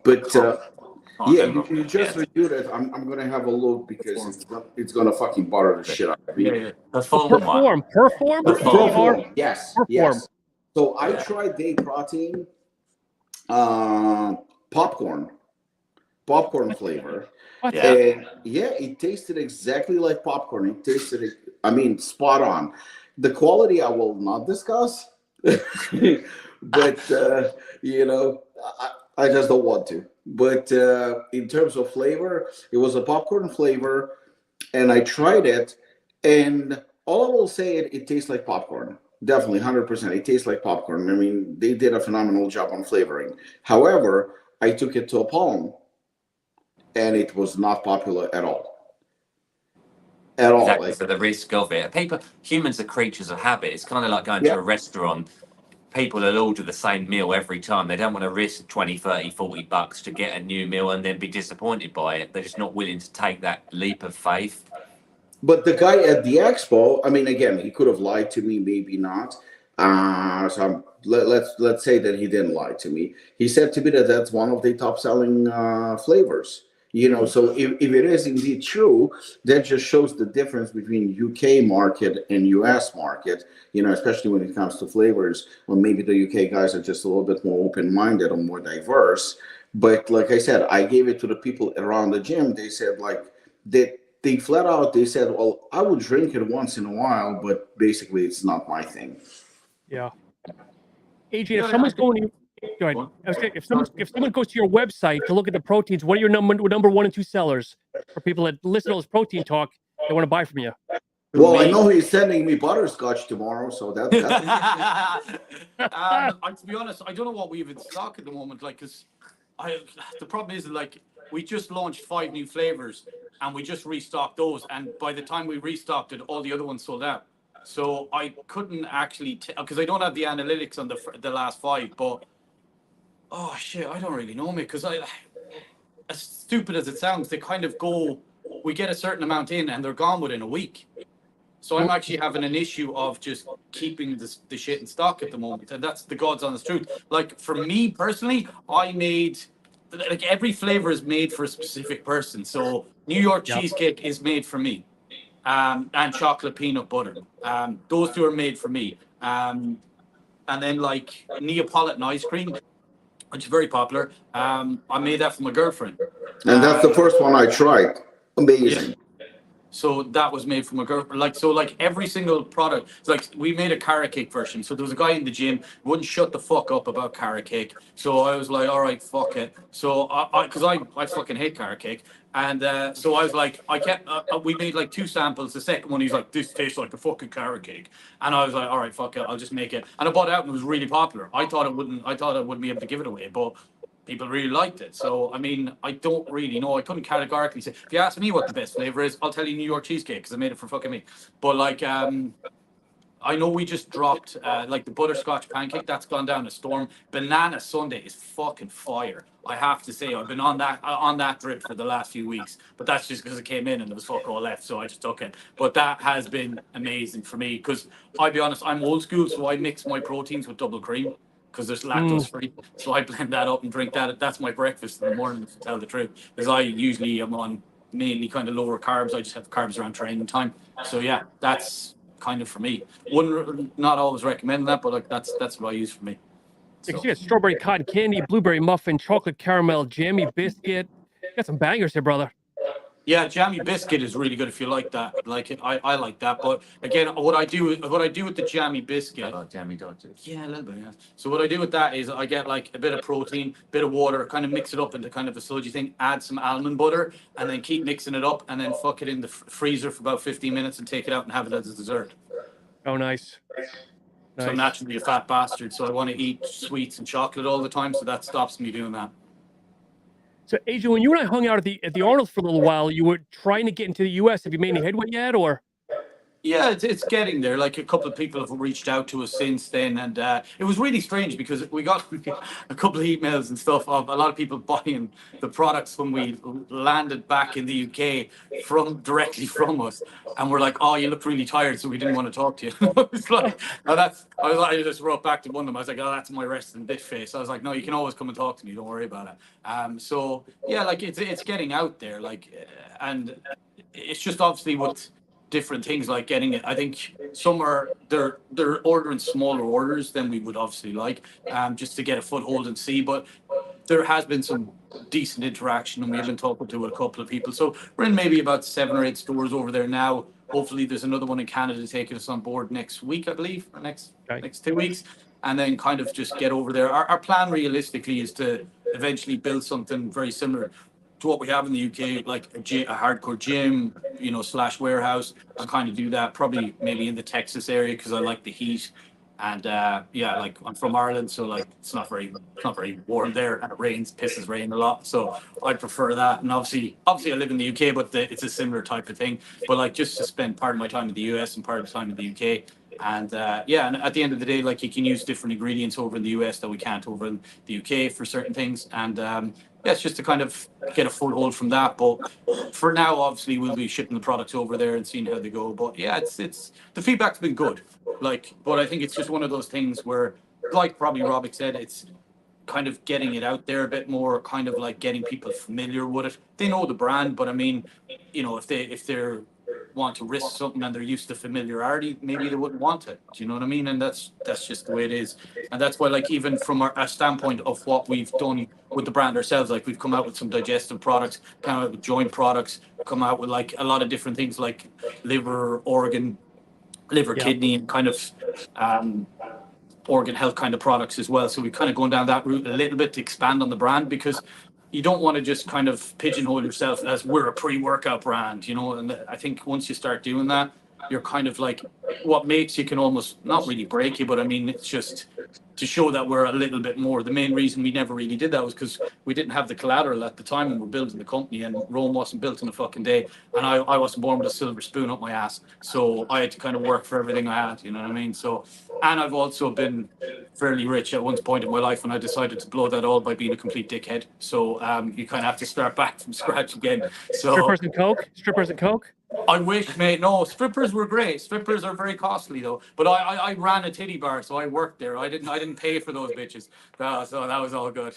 But yeah, you just reviewed it. I'm gonna have a look because it's gonna fucking bother the shit out of me. Perform. Perform. Yes. Perform. Yes. So I tried day protein, popcorn flavor. What? Yeah. And it tasted exactly like popcorn. It tasted, spot on. The quality I will not discuss, but I just don't want to. But in terms of flavor, it was a popcorn flavor, and I tried it, and all I will say, it tastes like popcorn. Definitely, 100%. It tastes like popcorn. I mean, they did a phenomenal job on flavoring. However, I took it to Apollon, and it was not popular at all. At all. Exactly, for the risk of it. Humans are creatures of habit. It's kind of like going to a restaurant. People will order the same meal every time. They don't want to risk 20, 30, $40 to get a new meal and then be disappointed by it. They're just not willing to take that leap of faith. But the guy at the expo, again, he could have lied to me, maybe not. So let's say that he didn't lie to me. He said to me that that's one of the top selling flavors. So if it is indeed true, that just shows the difference between UK market and US market, especially when it comes to flavors, or maybe the UK guys are just a little bit more open-minded or more diverse. But like I said, I gave it to the people around the gym. They said like they flat out they said, well, I would drink it once in a while, but basically it's not my thing. Yeah. Adrian, if someone's going to, go ahead. I was saying, if someone goes to your website to look at the proteins, what are your number 1 and 2 sellers for people that listen to this protein talk they want to buy from you? Well, I know he's sending me butterscotch tomorrow, so that's to be honest, I don't know what we have in stock at the moment. Like, cause the problem is like we just launched 5 new flavors and we just restocked those, and by the time we restocked it, all the other ones sold out. So I couldn't actually because I don't have the analytics on the last 5. But oh shit, I don't really know, mate. Because as stupid as it sounds, they kind of go. We get a certain amount in, and they're gone within a week. So I'm actually having an issue of just keeping the shit in stock at the moment, and that's the God's honest truth. Like for me personally, I made like every flavor is made for a specific person. So New York cheesecake is made for me, and chocolate peanut butter. Those 2 are made for me. And then like Neapolitan ice cream, which is very popular. I made that for my girlfriend. and that's the first one I tried. Amazing. Yeah. So that was made from a girl. Like every single product. It's like we made a carrot cake version. So there was a guy in the gym wouldn't shut the fuck up about carrot cake. So I was like, all right, fuck it. So because I fucking hate carrot cake. And so I was like, I kept. We made like 2 samples. The second one, he's like, this tastes like a fucking carrot cake. And I was like, all right, fuck it, I'll just make it. And I bought it out and it was really popular. I thought I wouldn't be able to give it away, but people really liked it. So, I mean, I don't really know. I couldn't categorically say. If you ask me what the best flavor is, I'll tell you New York cheesecake because I made it for fucking me. But like, I know we just dropped like the butterscotch pancake. That's gone down a storm. Banana sundae is fucking fire. I have to say, I've been on that drip for the last few weeks. But that's just because it came in and there was fuck all left, so I just took it. But that has been amazing for me because I'll be honest, I'm old school, so I mix my proteins with double cream because there's lactose free. So I blend that up and drink that. That's my breakfast in the morning, to tell the truth. Because I usually am on mainly kind of lower carbs. I just have carbs around training time. So yeah, that's kind of for me. Wouldn't not always recommend that, but like that's what I use for me. So. You got strawberry cotton candy, blueberry muffin, chocolate caramel, jammy biscuit. You got some bangers here, brother. Yeah, jammy biscuit is really good if you like that. Like it, I like that. But again, what I do with the jammy biscuit. Jammy Dodgers. Yeah, a little bit. Yeah. So what I do with that is I get like a bit of protein, bit of water, kind of mix it up into kind of a sludgy thing. Add some almond butter, and then keep mixing it up, and then fuck it in the freezer for about 15 minutes and take it out and have it as a dessert. Oh, nice. So I'm naturally a fat bastard, so I want to eat sweets and chocolate all the time. So that stops me doing that. So, Adrian, when you and I hung out at the Arnold's for a little while, you were trying to get into the U.S. Have you made any headway yet, or? Yeah, it's getting there. Like a couple of people have reached out to us since then, and it was really strange because we got a couple of emails and stuff of a lot of people buying the products when we landed back in the UK directly from us, and we're like, "Oh, you look really tired, so we didn't want to talk to you." It's like, I just wrote back to one of them. I was like, "Oh, that's my resting bitch face." I was like, "No, you can always come and talk to me. Don't worry about it." So yeah, like it's getting out there, like, and it's just obviously what. Different things like getting it. I think some are they're ordering smaller orders than we would obviously like, just to get a foothold and see. But there has been some decent interaction, and we've been talking to a couple of people. So we're in maybe about 7 or 8 stores over there now. Hopefully, there's another one in Canada taking us on board next week, I believe, or next 2 weeks, and then kind of just get over there. Our plan realistically is to eventually build something very similar to what we have in the UK, like a hardcore gym, / warehouse. I'll kind of do that probably maybe in the Texas area because I like the heat. And like I'm from Ireland, so like it's not very warm there, and it pisses rain a lot. So I prefer that. And obviously I live in the UK, but it's a similar type of thing. But like just to spend part of my time in the US and part of the time in the UK. And and at the end of the day, like you can use different ingredients over in the US that we can't over in the UK for certain things. And it's just to kind of get a foothold from that. But for now, obviously, we'll be shipping the products over there and seeing how they go. But yeah, it's the feedback's been good. Like, but I think it's just one of those things where, like probably Robic said, it's kind of getting it out there a bit more, kind of like getting people familiar with it. They know the brand, but I mean, if they're want to risk something and they're used to familiarity, maybe they wouldn't want it. Do you know what I mean? And that's just the way it is. And that's why, like, even from our standpoint of what we've done with the brand ourselves, like we've come out with some digestive products, come out with joint products, come out with like a lot of different things like liver, organ, liver, kidney, and kind of organ health kind of products as well. So we're kind of going down that route a little bit to expand on the brand, because you don't want to just kind of pigeonhole yourself as we're a pre-workout brand, you know. And I think once you start doing that, you're kind of like, what makes you can almost not really break you, but I mean, it's just to show that we're a little bit more. The main reason we never really did that was because we didn't have the collateral at the time when we were building the company, and Rome wasn't built in a fucking day, and I wasn't born with a silver spoon up my ass, so I had to kind of work for everything I had, you know what I mean? So, and I've also been fairly rich at one point in my life, and I decided to blow that all by being a complete dickhead. So you kind of have to start back from scratch again. So Strippers and coke. I wish, mate. No, strippers were great. Strippers are very costly though. But I ran a titty bar, so I worked there. I didn't pay for those bitches. So that was all good.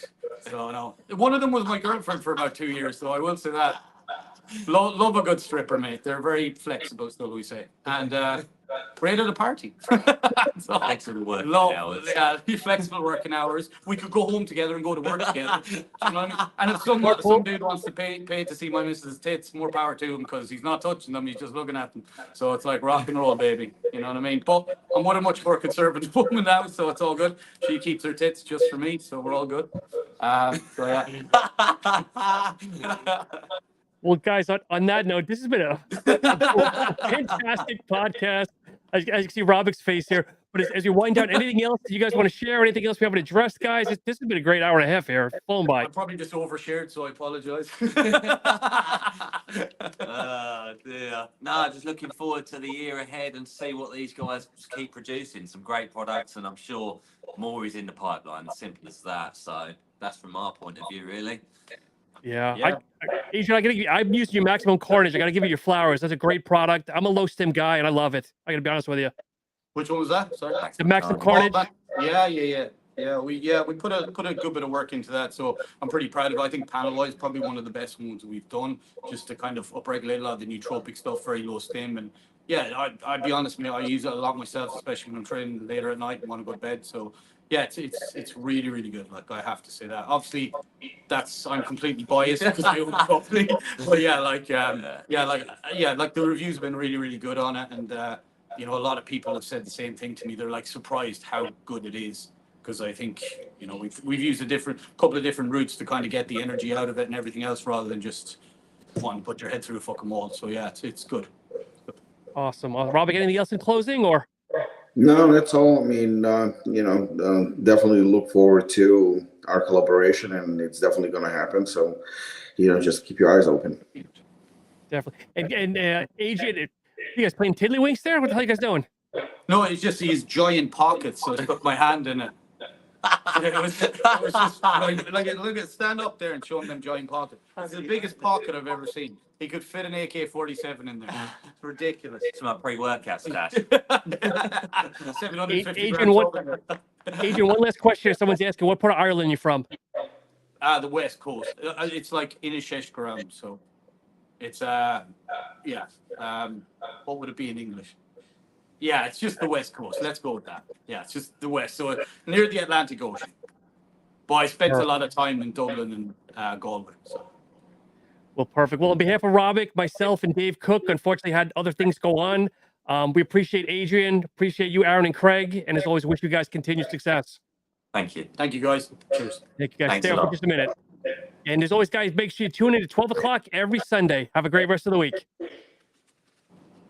So no, one of them was my girlfriend for about 2 years. So I will say that. Love a good stripper, mate. They're very flexible, so we say, and great at a party. So, Flexible working hours. Yeah, flexible working hours. We could go home together and go to work together. You know what I mean? And if some dude wants to pay to see my missus' tits, more power to him, because he's not touching them, he's just looking at them. So it's like rock and roll, baby. You know what I mean? But I'm with a much more conservative woman now, so it's all good. She keeps her tits just for me, so we're all good. So yeah. Well, guys, on that note, this has been a fantastic podcast. As you can see Robik's face here. But as you wind down, anything else that you guys want to share? Anything else we haven't addressed, guys? This has been a great hour and a half here. Flown by. I probably just overshared, so I apologize. Dear. No, just looking forward to the year ahead and see what these guys keep producing. Some great products, and I'm sure more is in the pipeline. As simple as that. So that's from our point of view, really. Yeah. Adrian, I'm using your Maximum Carnage. I got to give you your flowers. That's a great product. I'm a low stem guy, and I love it. I got to be honest with you. Which one was that? Sorry. The Maximum Carnage. Yeah. We put a good bit of work into that, so I'm pretty proud of it. I think panel-wise, probably one of the best ones we've done, just to kind of upregulate a lot of the nootropic stuff, very low stem, and yeah, I'd be honest with you, I use it a lot myself, especially when I'm training later at night and want to go to bed. So yeah, it's really, really good. Like, I have to say that. Obviously, I'm completely biased because I own the company. But yeah, like the reviews have been really, really good on it, and you know, a lot of people have said the same thing to me. They're like surprised how good it is, because I think, you know, we've used a couple of different routes to kind of get the energy out of it and everything else, rather than just wanting to put your head through a fucking wall. So yeah, it's good. Awesome. Robik, anything else in closing, or? No, that's all. I mean, definitely look forward to our collaboration, and it's definitely going to happen. So, just keep your eyes open. Definitely. And Adrian, you guys playing tiddlywinks there? What the hell are you guys doing? No, it's just these giant pockets, so I put my hand in it. It was just look at stand up there and show them giant pockets. It's the biggest pocket I've ever seen. He could fit an AK-47 in there. It's ridiculous. It's my pre-workout stash. 750 Adrian, one last question. Someone's asking, what part of Ireland are you from? The West Coast. It's like Inisheshkaram, so it's what would it be in English? Yeah, it's just the West Coast. Let's go with that. Yeah, it's just the West, so near the Atlantic Ocean. But I spent a lot of time in Dublin and Galway. So. Well, perfect. Well, on behalf of Robik, myself, and Dave Cook, unfortunately had other things go on. We appreciate Adrian, appreciate you, Aaron and Craig, and as always, wish you guys continued success. Thank you. Thank you, guys. Cheers. Thank you, guys. Thanks Stay on for just a minute. And as always, guys, make sure you tune in at 12 o'clock every Sunday. Have a great rest of the week.